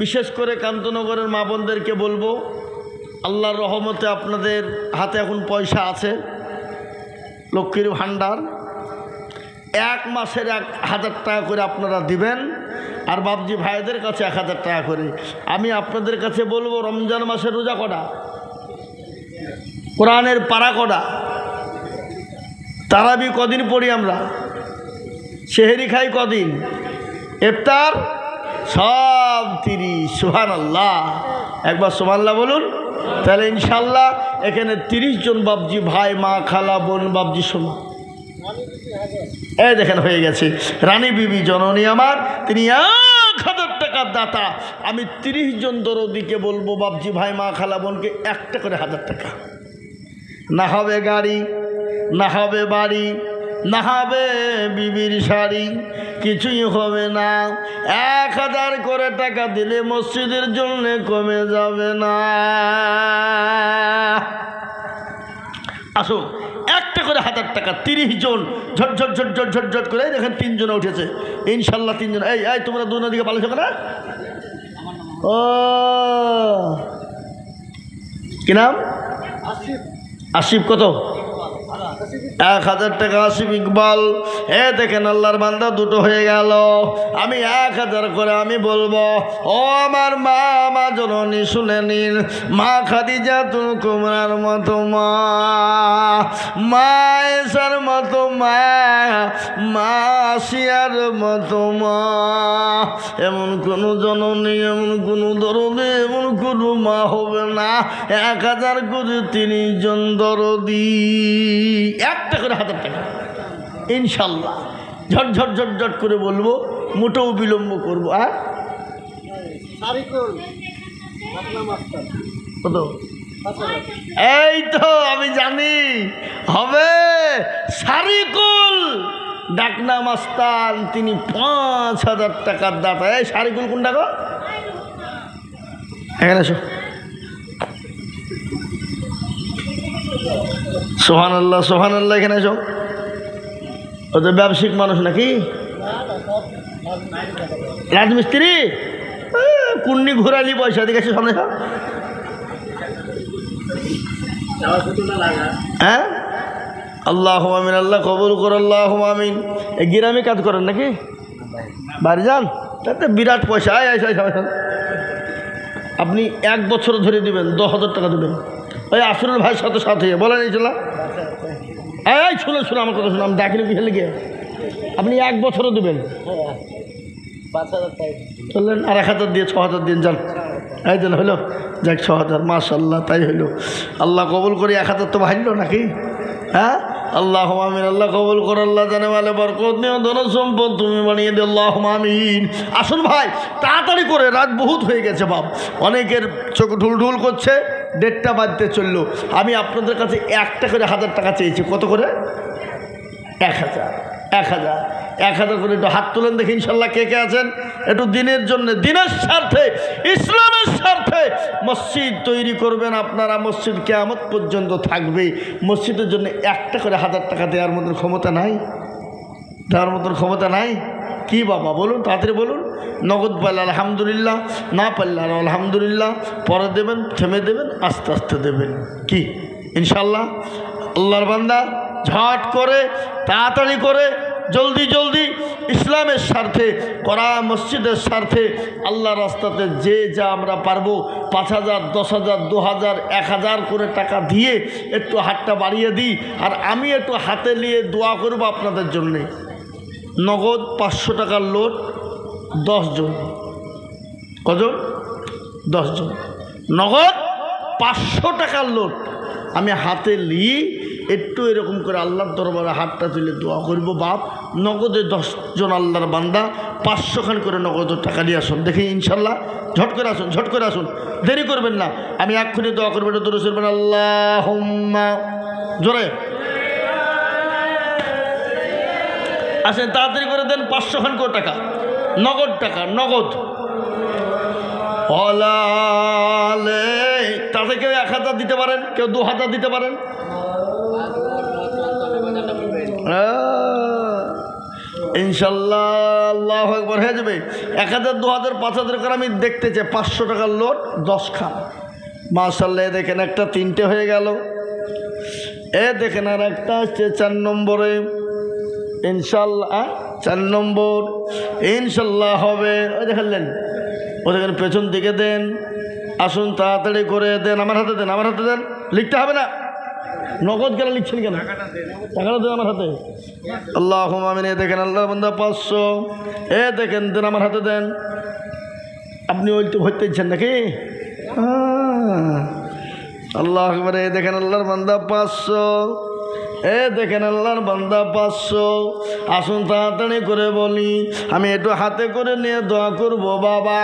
বিশেষ করে কান্তনগরের মা বোনদেরকে বলবো, আল্লাহর রহমতে আপনাদের হাতে এখন পয়সা আছে, লক্ষ্মীর ভাণ্ডার। 1 মাসের 1,000 টাকা করে আপনারা দিবেন, আর বাপজি ভাইদের কাছে 1,000 টাকা করে। আমি আপনাদের কাছে বলবো, রমজান মাসের রোজা কটা, কোরআনের পারা কটা, তারাবি কদিন পড়ি আমরা, সেহেরি খাই কদিন, ইফতার সব 30। সুবহানাল্লাহ, একবার সুবহানাল্লাহ বলুন। তাহলে ইনশাল্লাহ এখানে 30 জন বাপজি ভাই, মা, খালা, বোন, বাপজি শোনা। এই দেখেন হয়ে গেছে। রানী বিবি জননী আমার, তিনি 1,000 টাকা টাকার দাতা, আমি 30 জন দরদিকে বলবো বাপজি ভাই মা খালা বোনকে একটা করে 1000 টাকা। না হবে গাড়ি, না হবে বাড়ি, না হবে বিবির শাড়ি, কিছুই হবে না। 1000 করে টাকা দিলে মসজিদের জন্য কমে যাবে না। আসুন একটা করে 1000 টাকা, 30 জন ঝটঝট ঝটঝট ঝটঝট করে। দেখেন 3 জন উঠেছে ইনশাল্লাহ, 3 জন। এই তোমরা দুদিকে পালিয়েছো কেন? ও কি নাম? আসিফ। কত? 1000 টাকা আসিফ ইকবাল। দেখেন আল্লাহর বান্দা দুটো হয়ে গেল। আমি 1000 করে আমি বলবো, ও আমার মা, মা জননী শুনে নিন, মা খাদিজাতুল কুবরার মতো মা, মা এসার মতো মা, মা আসিয়ার মতো মা, এমন কোনো জননী, এমন কোনো দরদি, এমন কোনো মা হবে না। 1000 করে 30 জন দরদি, একটা করে 1000 টাকা ইনশাল্লাহ। ঝটঝট ঝটঝট করে বলবো, মোটেও বিলম্ব করবো। কত? এই তো আমি জানি হবে। সারিকুল ডাকনা মাস্তান, তিনি 5000 টাকার দাতা। এই সারিকুল কোন টাকা? এখানে এসো। সুবহানাল্লাহ সুবহানাল্লাহ, এখানে এসো। ও তো ব্যবসায়িক মানুষ নাকি? রাজমিস্ত্রি? কুন্নি ঘুরালি পয়সা দিকে সামনে। হ্যাঁ, আল্লাহ আমিন, আল্লাহ কবুল কর, আল্লাহ আমিন। এই গ্রামে কাজ করেন নাকি? বাড়ি যান, তাতে বিরাট পয়সা। আপনি 1 বছর ধরে দিবেন, 10,000 টাকা দেবেন। ওই আসরুল ভাইয়ের সাথে সাথে বলেন ইনশাল্লাহ। এই শুনে শুনে আমার কথা শুনে, আমি ডাকিনি কি হেলে গিয়ে। আপনি 1 বছরও দেবেন, 5,000 টাকা চললেন। আর 1000 দিয়ে 6000 দিন যান। এই দিন হইলো, যাক 6000, মাশাআল্লাহ, তাই হইলো। আল্লাহ কবুল করি। 1000 তো ভাঙলো নাকি? হ্যাঁ, আল্লাহ আমিন, আল্লাহ কবুল কর, আল্লাহ জানে বলে বরকত নিও, ধন সম্পদ তুমি বানিয়ে দিও, আল্লাহ আমিন। আসুন ভাই তাড়াতাড়ি করে, রাত বহুত হয়ে গেছে বাপ, অনেকের চোখ ঢুল করছে, 1:30 বাজতে চললো। আমি আপনাদের কাছে একটা করে 1000 টাকা চেয়েছি। কত করে? 1000 করে। একটু হাত তুলেন দেখি ইনশাল্লাহ কে কে আছেন। একটু দিনের জন্য, দিনের স্বার্থে, ইসলামের স্বার্থে মসজিদ তৈরি করবেন আপনারা। মসজিদ কিয়ামত পর্যন্ত থাকবে। মসজিদের জন্য একটা করে 1000 টাকা দেওয়ার মতন ক্ষমতা নাই? দেওয়ার মতন ক্ষমতা নাই? কি বাবা বলুন, তাড়াতাড়ি বলুন। নগদ পাইলে আলহামদুলিল্লাহ, না পাইলে আর আলহামদুলিল্লাহ, পরে দেবেন, থেমে দেবেন, আস্তে আস্তে দেবেন। কি ইনশাল্লাহ? আল্লাহর বান্দা ঝট করে, তাড়াতাড়ি করে, জলদি জলদি, ইসলামের স্বার্থে, করা মসজিদের স্বার্থে, আল্লাহ রাস্তাতে যে যা আমরা পারবো 5000, 10,000, 2000, 1000 করে টাকা দিয়ে একটু হাতটা বাড়িয়ে দিই। আর আমি একটু হাতে নিয়ে দোয়া করবো আপনাদের জন্যে। নগদ 500 টাকার লোট, 10 জন। কজন? 10 জন। নগদ 500 টাকার লোট আমি হাতে নিয়ে একটু এরকম করে আল্লাহর দরবারে হাতটা তুলে দোয়া করবো। বাপ নগদে 10 জন আল্লাহর বান্দা 500 খান করে নগদ টাকা নিয়ে আসুন দেখি ইনশাল্লাহ। ঝট করে আসুন, ঝট করে আসুন, দেরি করবেন না। আমি এক্ষুনি দোয়া করবো, এটা দূরে চলবেন। আল্লাহুম্মা, জোরে আসেন, তাড়াতাড়ি করে দেন। 500 খান করে টাকা, নগদ টাকা, নগদ। তাতে কেউ 1000 দিতে পারেন, কেউ 2000 দিতে পারেন। ইনশাল্লাহ আল্লাহু আকবার হয়ে যাবে। 1000, 2000, 5000 করে আমি দেখতে চাই। 500 টাকার লোট 10 খান। মাশাআল্লাহ, দেখেন একটা 3টে হয়ে গেল। দেখেন আর একটা আসছে 4 নম্বরে। ইনশাল্লাহ 4 নম্বর ইনশাল্লাহ হবে। ওই দেখলেন, ও দেখেন পেছন দিকে দেন। আসুন তাড়াতাড়ি করে দেন, আমার হাতে দেন, আমার হাতে দেন। লিখতে হবে না, নগদ কেন লিখছেন কেন? টাকাটা দেন আমার হাতে। আল্লাহুম্মা আমিন। দেখেন আল্লাহর বান্দা 500। দেখেন দেন, আমার হাতে দেন। আপনি ওই তো ভরতে ইচ্ছেন নাকি? আল্লাহু আকবার। দেখেন আল্লাহর বান্দা 500। দেখেন আল্লাহর বান্দা 500। আসুন তাড়াতাড়ি করে বলি, আমি একটু হাতে করে নিয়ে দোয়া করব। বাবা,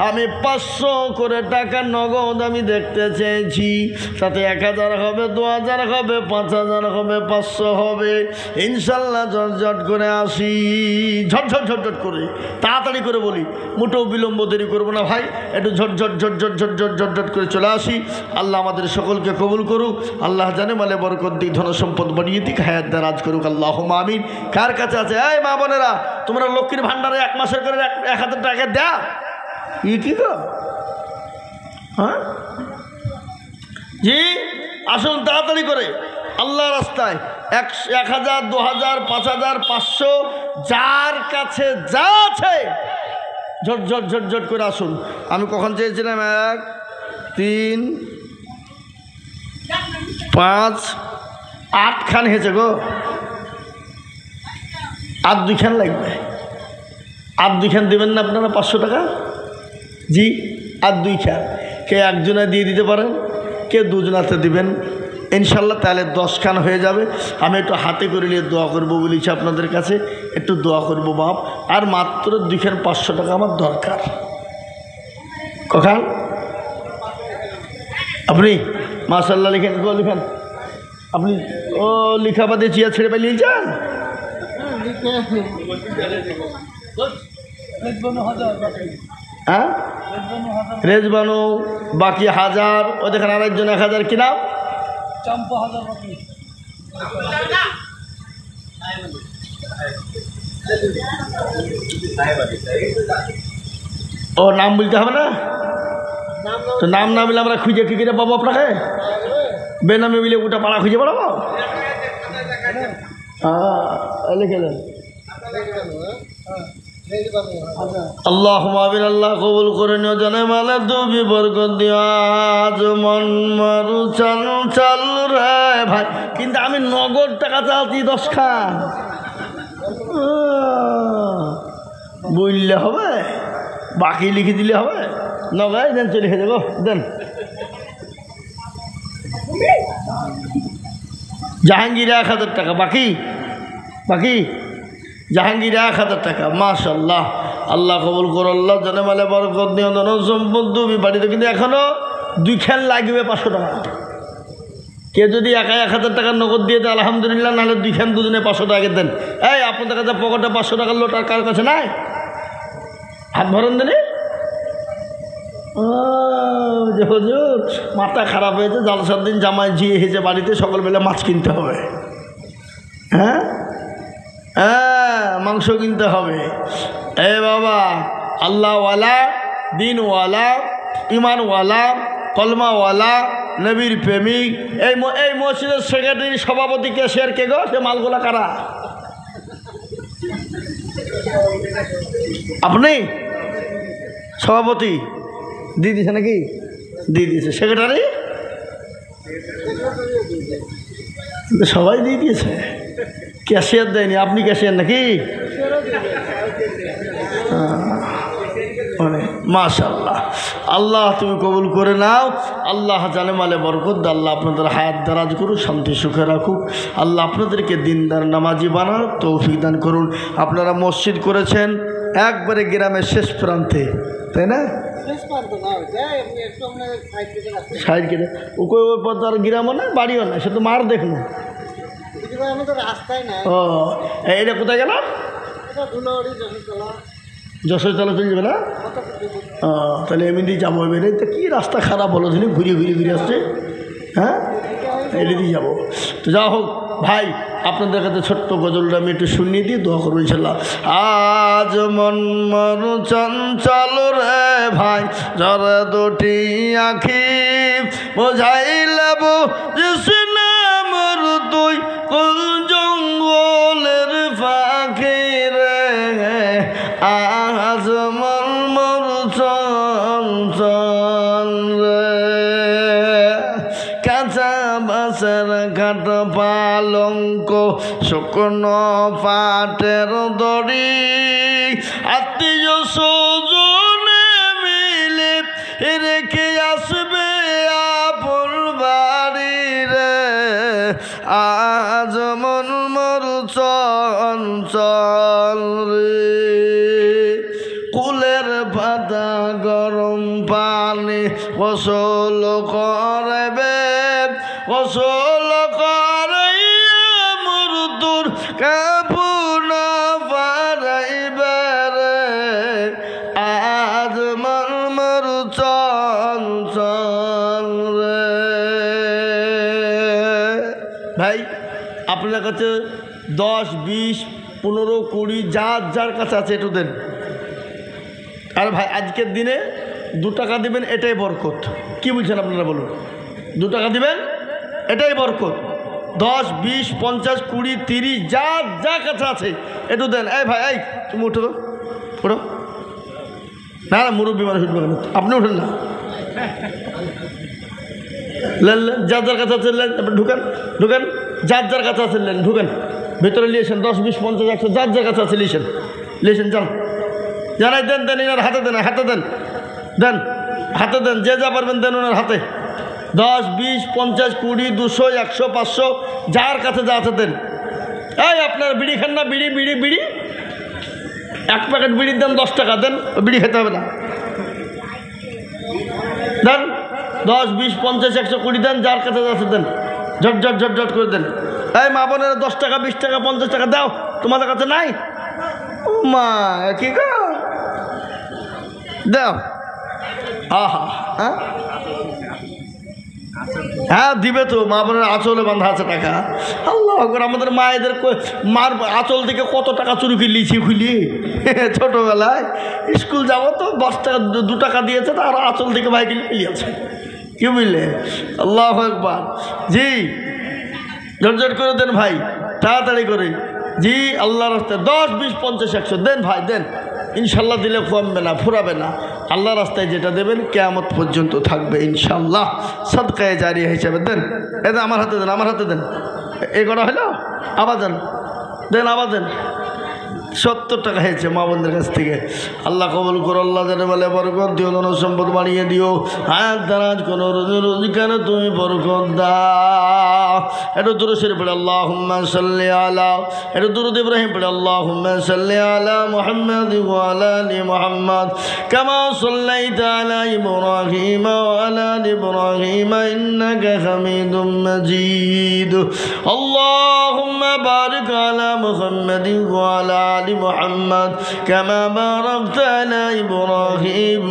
আমি 500 করে টাকা নগদ আমি দেখতে চেয়েছি, তাতে 1000 হবে, 2000 হবে, 5000 হবে, 500 হবে, ইনশাল্লাহ ঝটঝট করে আসি। ঝটঝট ঝটঝট করে তাড়াতাড়ি করে বলি, মোটেও বিলম্ব দেরি করবো না ভাই, একটু ঝটঝট ঝটঝট ঝটঝট ঝটঝট করে চলে আসি। আল্লাহ আমাদের সকলকে কবুল করুক, আল্লাহ জানে মালে বরকত দিক, ধন সম্পদ বাড়িয়ে দিক, হায়াত দারাজ করুক, আল্লাহুম্মা আমিন। কার কাছে আছে এই মা বোনেরা, তোমরা লক্ষ্মীর ভান্ডারে 1 মাসের করে 1000 টাকা দেয়া কি গো? হ্যাঁ জি, আসুন তাড়াতাড়ি করে আল্লাহ রাস্তায় 1000, 2000, 5000, 500 যার কাছে যা আছে ঝটঝট ঝটঝট করে আসুন। আমি কখন চেয়েছিলাম 1, 3, 5, 8 খান হয়েছে গো, আর 2 খান লাগবে। আর 2 খান দেবেন না আপনারা 500 টাকা? জি, আর 2 খান। কে একজনে দিয়ে দিতে পারেন, কে দুজনাতে দিবেন ইনশাল্লাহ, তাহলে 10 খান হয়ে যাবে। আমি একটু হাতে করে নিয়ে দোয়া করবো বলেছি আপনাদের কাছে, একটু দোয়া করবো বাপ। আর মাত্র 2 খান 500 টাকা আমার দরকার। কখান আপনি? মাশাল্লাহ লিখেন গো, লিখেন আপনি। ও লিখাপাতে চেয়ার ছেড়ে পালিয়ে যান। হ্যাঁ, রেজবানু বাকি 1000, ও দেখেন আরেকজন 1000 কিনা চম্পা 1000 বাকি। ও নাম বলতে হবে না তো, নাম না বলে আমরা খুঁজে কি করে পাবো আপনাকে? বেনামে মিলে ওটা পাড়া খুঁজে পাবো। লিখে দেন আল্লাহুম্মা আমিন। আল্লাহ কবুল করে নিও, জানে মালে তুমি বরকত দিও। আজ মন মারু চাল চাল রে ভাই, কিন্তু আমি নগদ টাকা চাচ্ছি 10 খান। বললে হবে, বাকি লিখে দিলে হবে? নগাই দেন, চলে লিখে দেবো, দেন। জাহাঙ্গীর 1000 টাকা বাকি, বাকি জাহাঙ্গীর 1000 টাকা। মাশাল্লাহ, আল্লাহ কবুল করো, আল্লাহ জানে মালে বরকত দিও, ধন সম্পদ তুমি বাড়িতে। কিন্তু এখনও 2 খান লাগবে 500 টাকা। কে যদি 1000 টাকা নগদ দিয়ে দেয় আলহামদুলিল্লাহ, নাহলে 2 খান দুজনে 500 টাকা দেন। এই আপনাদের কাছে পকেটে 500 টাকার লোট আর কার কাছে নাই? হাত ভরেন দেনি। যে হুজুর মাথা খারাপ হয়েছে, জালসার দিন জামাই ঝিয়ে হেসে বাড়িতে সকালবেলা মাছ কিনতে হবে। হ্যাঁ হ্যাঁ, মাংস কিনতে হবে। এ বাবা, আল্লাহওয়ালা, দিনওয়ালা, ইমানওয়ালা, কলমাওয়ালা, নবীর প্রেমিক, এই মসজিদের সেক্রেটারি, সভাপতি, ক্যাশিয়ার কে গো? সে মালগুলা কারা? আপনি সভাপতি দিয়ে দিয়েছে নাকি? দিয়ে দিয়েছে। সেক্রেটারি সবাই দিয়ে দিয়েছে, ক্যাশিয়ার দেয়নি। আপনি ক্যাশিয়ার নাকি? মাশাআল্লাহ, আল্লাহ তুমি কবুল করে নাও। আল্লাহ জানে মালে বরকত, আল্লাহ আপনাদের হায়াত দারাজ করুন, শান্তি সুখে রাখুক। আল্লাহ আপনাদেরকে দিনদার নামাজি বানান, তৌফিক দান করুন। আপনারা মসজিদ করেছেন একবারে গ্রামের শেষ প্রান্তে, তাই না? সাইড কেটে ওকে ওই পথ আর গ্রামও না, বাড়িও না, সে তো মার দেখুন। ও এইটা কোথায় গেল? যশোর তলা চলে যাবে না? তাহলে এমনি যাবো। এবারে তো কী রাস্তা খারাপ হলো, দিনে ঘুরিয়ে ঘুরিয়ে ঘুরে আসছে। হ্যাঁ, এলে দিয়ে যাবো। তো যা হোক ভাই, আপনাদের কাছে ছোট্ট গজলটা আমি একটু শুনিয়ে দিয়ে দোয়া করবো ইনশাল্লাহ। আজ মন মরু চঞ্চল রে ভাই, ঝরে 2টি আখি বোঝাইলাম মোর তুই কুল জঙ্গলের পাখি রে। আজ মন মরু চঞ্চল রে, কাঁচা বাসের ঘাট পালঙ্ক, শুকনো পাটের দড়ি, আত্মীয় স্বজনে মিলে রেখে আসবে আপন বাড়ি রে। আজ আজ মন মোর চঞ্চল রে কুলের পাতা গরম পানি গোসল করবে গোসল করে মৃত্যুর কাপুন পারাইবে রে আজ মন মোর চঞ্চল রে। ভাই আপনার কাছে 10, 20, 15, 20 যার যার কাছে আছে একটু দেন। আর ভাই আজকের দিনে 2 টাকা দিবেন, এটাই বরকত। কি বলছেন আপনারা বলুন? 2 টাকা দিবেন, এটাই বরকত। 10, 20, 50, 20, 30 যার যা কাছে আছে একটু দেন। এই ভাই, এই তুমি উঠো তো, উঠো। না না, মুরব্বী মানুষ উঠবে কেন? আপনি উঠেন না। লেন লেন, যার যার কাছে আছে লেন, তারপর ঢুকেন ঢুকেন, যার যার কাছে আছে লেন, ঢুকেন ভেতরে লিয়েছেন। 10, 20, 50, 100 যার যার কাছে আছে লিয়েছেন লিয়েছেন। যান জানাই দেন, দেন এনার হাতে দেন, হাতে দেন, দেন হাতে দেন, যে যা পারবেন দেন ওনার হাতে। 10, 20, 50, 20, 200, 100, 500 যার কাছে যা আছে দেন। এই আপনার বিড়ি খান না? বিড়ি বিড়ি বিড়ি 1 প্যাকেট বিড়ির দাম 10 টাকা, দেন। বিড়ি খেতে হবে না, দেন। 10, 20, 50, 100, 20 দেন, যার কাছে আছে দেন। ঝট ঝট ঝট ঝট করে দেন। এই মা বোনেরা 10 টাকা, 20 টাকা, 50 টাকা দাও, তোমাদের কাছে নাই? ও মা, কি গো, দাও। আহা, হ্যাঁ হ্যাঁ দিবে তো, মা বোনের আঁচলে বাঁধা আছে টাকা। আল্লাহ আকবার, আমাদের মায়েদের মার আঁচল থেকে কত টাকা চুরি করে লিছি খুলি ছোটোবেলায়। স্কুল যাবো তো 10 টাকা 2 টাকা দিয়েছে, তার আঁচল থেকে ভাই কিনে লিয়েছে। কি বুঝলে? আল্লাহ আকবার। জি ঝটঝট করে দেন ভাই, তাড়াতাড়ি করে। জি আল্লাহর রাস্তায় 10, 20, 50, 100 দেন ভাই, দেন। ইনশাল্লাহ দিলে কমবে না, ফুরাবে না। আল্লাহ রাস্তায় যেটা দেবেন কিয়ামত পর্যন্ত থাকবে ইনশাল্লাহ। সাদকায়ে জারিয়া হিসাবে দেন। এটা আমার হাতে দেন, আমার হাতে দেন। এই কটা হলো, আবার দেন, দেন আবার দেন। 70 টাকা হয়েছে মা বোনদের কাছ থেকে। আল্লাহ কবুল করো, আল্লাহ যেন বলে বরকত দিও, ধন সম্পদ বাড়িয়ে দিও। হায়াত দারাজ কোনো রোজগার তুমি বরকত দাও। একটু দুরূদ শরীফ পড়ে আল্লাহুম্মা সাল্লি আলা, একটু দুরূদ ইব্রাহিম পড়ে আল্লাহুম্মা সাল্লি আলা মুহাম্মাদ ওয়া আলা আলি মুহাম্মাদ কামা সাল্লাইতা আলা ইব্রাহিম ওয়া আলা আলি ইব্রাহিম ইন্নাকা হামিদুম মাজিদ। আল্লাহুম্মা বারিক আলা মুহাম্মাদ ওয়া আলা آل محمد كما باركت على إبراهيم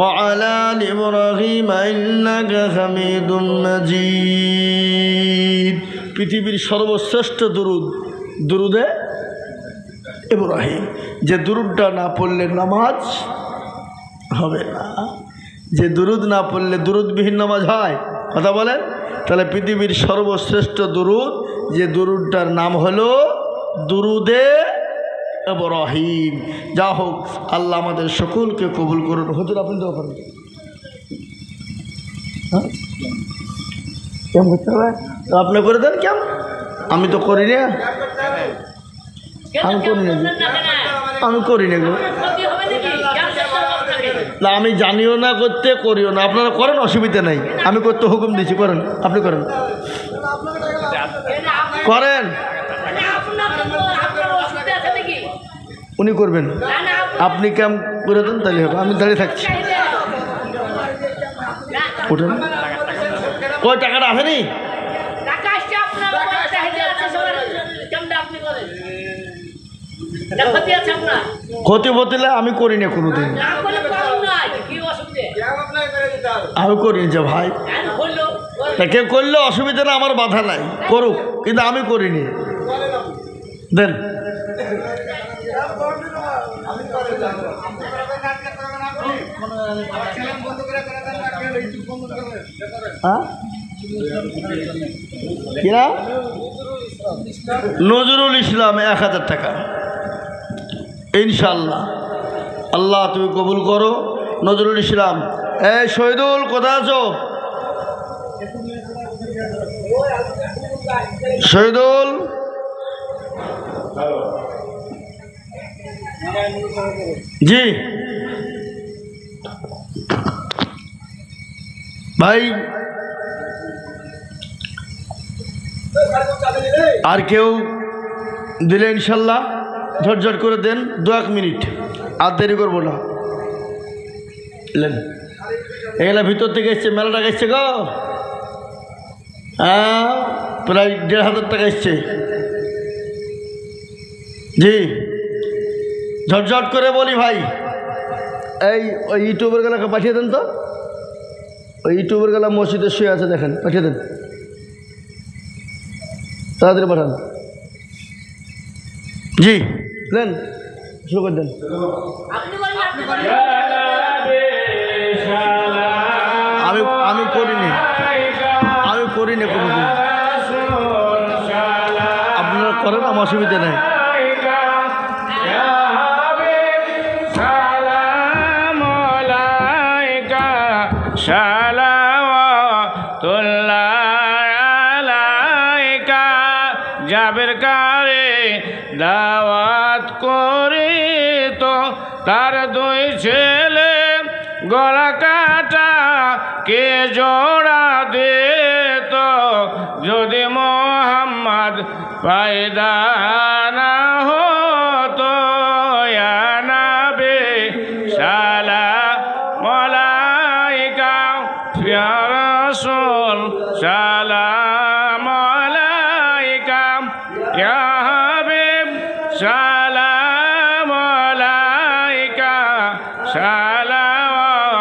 وعلى آل إبراهيم إنك حميد مجيد। পৃথিবীর সর্বশ্রেষ্ঠ দুরূদ দুরূদে ইব্রাহিম। যে দুরূদটা না পড়লে নামাজ হবে না, যে দুরূদ না পড়লে দুরূদবিহীন নামাজ হয়, কথা বলেন। তাহলে পৃথিবীর সর্বশ্রেষ্ঠ দুরূদ, যে দুরূদটার নাম হলো দুরূদে ইব্রাহিম। যা হোক, আল্লাহ আমাদের সকলকে কবুল করুন। হুজুর আপনি দোয়া করেন। কেমন করতে হবে? আপনি করে দেন। কেমন? আমি তো করি না, আমি করি না, আমি করি না গো। না আমি জানিও না করতে, করিও না। আপনারা করেন, অসুবিধা নাই। আমি করতে হুকুম দিচ্ছি, করেন, আপনি করেন, করেন। উনি করবেন, আপনি কেমন করে দেন তাহলে হবে। আমি দাঁড়িয়ে থাকছি। উঠেন। ওই টাকাটা আসেনি? ক্ষতি বদলে আমি করি না কোনোদিন, আমি করি যে ভাই। কেউ করলে অসুবিধা না, আমার বাধা নাই, করুক, কিন্তু আমি করিনি। দেন। কিনা নজরুল ইসলাম 1000 টাকা ইনশাল্লাহ। আল্লাহ তুমি কবুল করো। নজরুল ইসলাম। এই শহীদুল কোথায় আছো? শহীদুল জি ভাই, আর কেউ দিলে ইনশাল্লাহ ঝটঝট করে দেন 2-1 মিনিট, আর দেরি করবো না। লেন, এগুলা ভিতর থেকে এসছে, মেলা টাকা এসছে গো। হ্যাঁ, প্রায় 1,500 টাকা এসছে। জি, ঝটঝট করে বলি ভাই, এই ওই ইউটিউবের গেলাকে পাঠিয়ে দেন তো। ওই ইউটিউবের গেলা মসজিদে শুয়ে আছে, দেখেন, পাঠিয়ে দেন, তাড়াতাড়ি পাঠান। জি, দেন, শুরু করে দেন। আমি করিনি, কোনোদিন। আপনারা করেন, আমার অসুবিধা নেই। যাবের কারে দাওয়াত করে তো তার 2 ছেলে গলা কাটা কে জোড়া দে তো, যদি মোহাম্মদ পয়দা না হতো ইয়া নবী সালাম আলাইকা ইয়া রাসূল সালাম আলাইকা ইয়া হাবিব সালাম আলাইকা সালাওয়াতুল্লাহ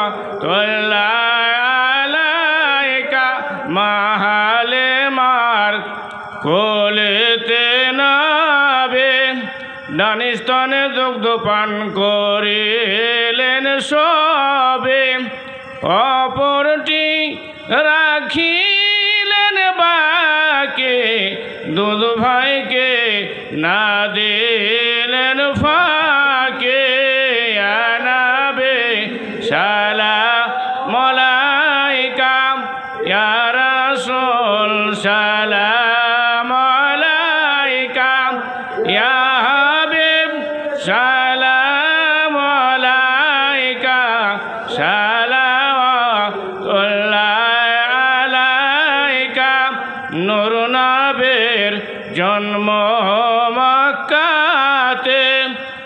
আলাইকা। মাহালে মার কোলেতে নাবে দানিস্তনে দুগ্ধ পান করিলেন সবে, অপরটি রাখিলেন বাকে, দুধ ভাইকে না দিলেন ফাঁকে। ইয়া নবী সালাম আলাইকা ইয়া রাসূল সালাম আলাইকা ইয়া হাবিব সালাম আলাইকা সালাওয়াতুল্লাহ আলাইকা। নূর নবীর জন্ম মক্কাতে,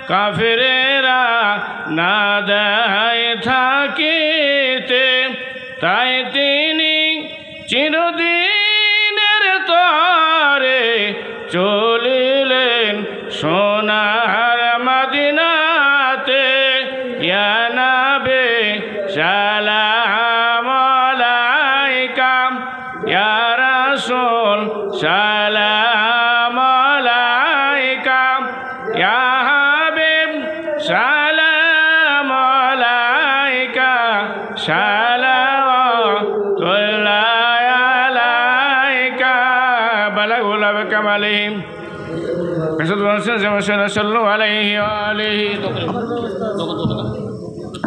কাফেরেরা না দেয় থাকিতে, তাই তিনি চিরদিনের তরে চলিলেন সোনার মদিনাতে। ইয়া নবী সালাম আলাইকা ইয়া রাসূল সালাম আলাইকা ইয়া হাবিব সালাম আলাইকা সালাওয়াতুল্লাহ আলাইকা। বালাগুল কামালিহিম সাল্লাল্লাহু আলাইহি ওয়া আলিহি।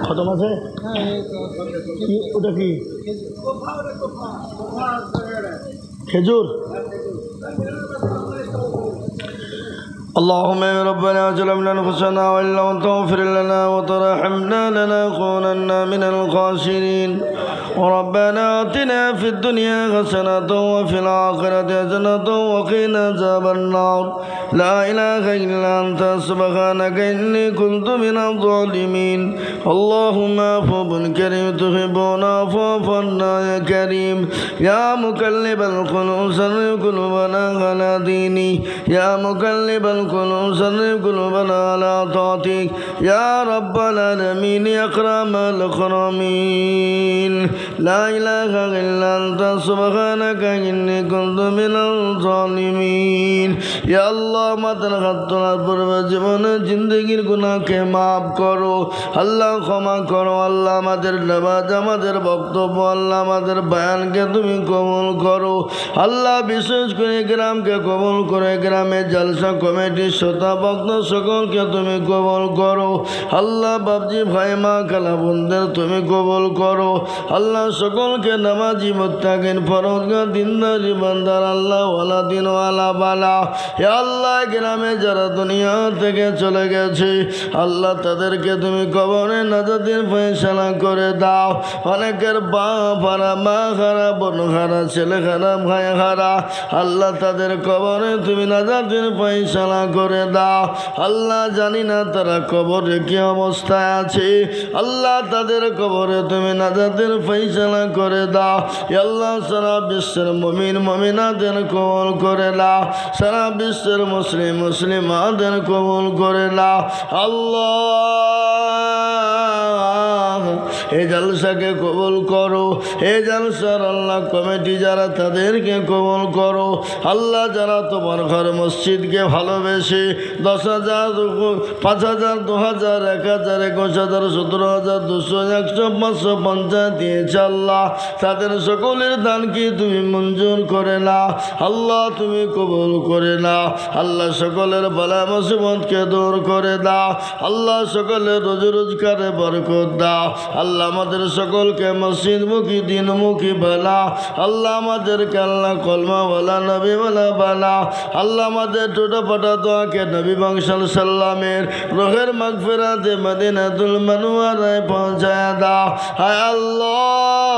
খতম আছে? ওটা কি খেজুর? اللهم يا ربنا ظلمنا انفسنا وان لم تغفر لنا وترحمنا لنكونن من الخاسرين. ربنا آتنا في الدنيا حسنة وفي الآخرة حسنة وقنا عذاب النار. لا إله إلا أنت سبحانك إني كنت من الظالمين. اللهم عفو كريم تحبون عفو عنا يا كريم. يا مقلب القلوب صرف قلوبنا على دينك. يا مقلب القلوب صرف قلوبنا على طاعتك. يا رب العالمين يا أكرم الأكرمين. لا إله إلا أنت سبحانك إني كنت من الظالمين. يا الله আমাদের হাত তোলার পূর্বে জীবনের জিন্দগির গুনাহকে মাফ করো আল্লাহ, ক্ষমা করো আল্লাহ। আমাদের নামাজ, আমাদের বক্তব্য আল্লাহ, আমাদের বয়ানকে তুমি কবুল করো আল্লাহ। বিশেষ করে গ্রামকে কবুল করে, গ্রামে জলসা কমিটির শ্রোতা ভক্ত সকলকে তুমি কবুল করো আল্লাহ। বাবজি ভাই মা খালা বোনদের তুমি কবুল করো আল্লাহ। আল্লাহ সকলকে নামাজি মুত্তাকিন ফরজগার দিনদার ইমানদার আল্লাহ ওয়ালা দিন ওয়ালা বালা। হে আল্লাহ গ্রামে যারা দুনিয়া থেকে চলে গেছে আল্লাহ তাদেরকে তুমি কবরে নাজাতের ফয়সালা করে দাও। অনেকের বাপ হারা, মা হারা, বোন হারা, ছেলে হারা, ভাই হারা, আল্লাহ তাদের কবরে তুমি নাজাতের ফয়সালা করে দাও। আল্লাহ জানি না তারা কবরে কি অবস্থায় আছে, আল্লাহ তাদের কবরে তুমি নাজাতের ফয়সালা করে দাও। আল্লাহ সারা বিশ্বের মুমিন মুমিনাদের কবুল করে নাও, সারা বিশ্বের মুসলিম মুসলিমাদের কবুল করে নাও। আল্লাহ এই জলসাকে কবুল করো, এই জলসার আল্লাহ কমিটি যারা তাদেরকে কবুল করো। আল্লাহ যারা তোমার ঘর মসজিদকে ভালোবেসে 10,000, 5,000, 2,000, 1,000, 21,000, 17,000, 200, 100, 500, 50 দিয়েছে আল্লাহ তাদের সকলের দানকে তুমি মঞ্জুর করে নাও। আল্লাহ তুমি কবুল করে নাও। আল্লাহ সকলের বালা মুসিবতকে দূর করে দাও। আল্লাহ সকলের রোজি রোজগারে বরকত দাও। আল্লাহ আমাদের সকলকে মসজিদমুখী দিনমুখী বানাও। আল্লাহ আমাদেরকে আল্লাহ কলমাওয়ালা নবীওয়ালা বানাও। আল্লাহ আমাদের টোটো পাটা দোয়াকে নবী বংশাল সাল্লামের রোহের মাগফিরাতে মদিনাতুল মুনাওয়ারায় পৌঁছায় দাও। হায় আল্লাহ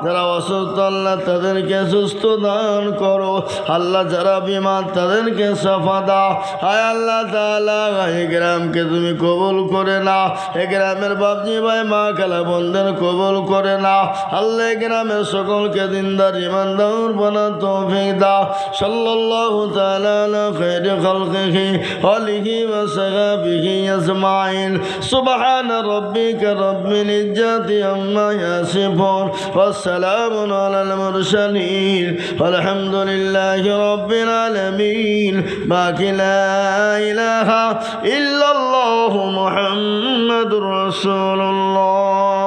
যারা অসুস্থ আল্লাহ তাদেরকে সুস্থ দান করো। আল্লাহ যারা বিমার তাদেরকে সাফা দাও। হায় আল্লাহ তাআলা এই গ্রামকে তুমি কবুল করে নাও। এই গ্রামের বাপজি ভাই মা খালা বোনদের কবুল করে নাও। আল্লাহ এই গ্রামের সকলকে দিনদার ইমানদার বানার তৌফিক দাও। সাল্লাল্লাহু তাআলা আলা খায়রি খালকিহি আলিহি ওয়া সাহবিহি আজমাইন। সুবহান রাব্বিকা রাব্বিল ইজ্জাতি আম্মা ইয়াসিফুন ওয়া সালামুন আলাল মুরসালিন আলহামদুলিল্লাহি রাব্বিল আলামিন। বাকি লা ইলাহা ইল্লাল্লাহু মুহাম্মাদুর রাসূলুল্লাহ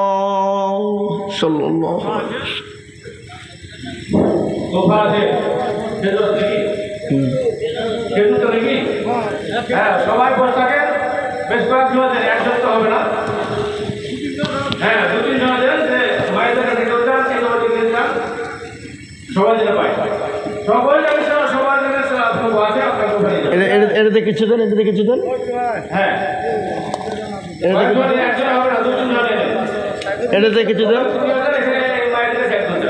সাল্লাল্লাহু আলাইহি সবাই বসে থাকে, বেশ কয়েকজন একজন তো হবে না। হ্যাঁ, 2-3 জন আছেন যে মায়েদের কাছে কেউ যান, কেউ দিকে যান, সবাই যেতে পায়। সবাই যাবে, সবার জন্য আছে আপনার কোথায় এটাতে কিছু দেন, এটাতে কিছু দেন। হ্যাঁ, একজন হবে না, 2-3 জন এটাতে কিছু দেন। মায়েদের কাছে একজন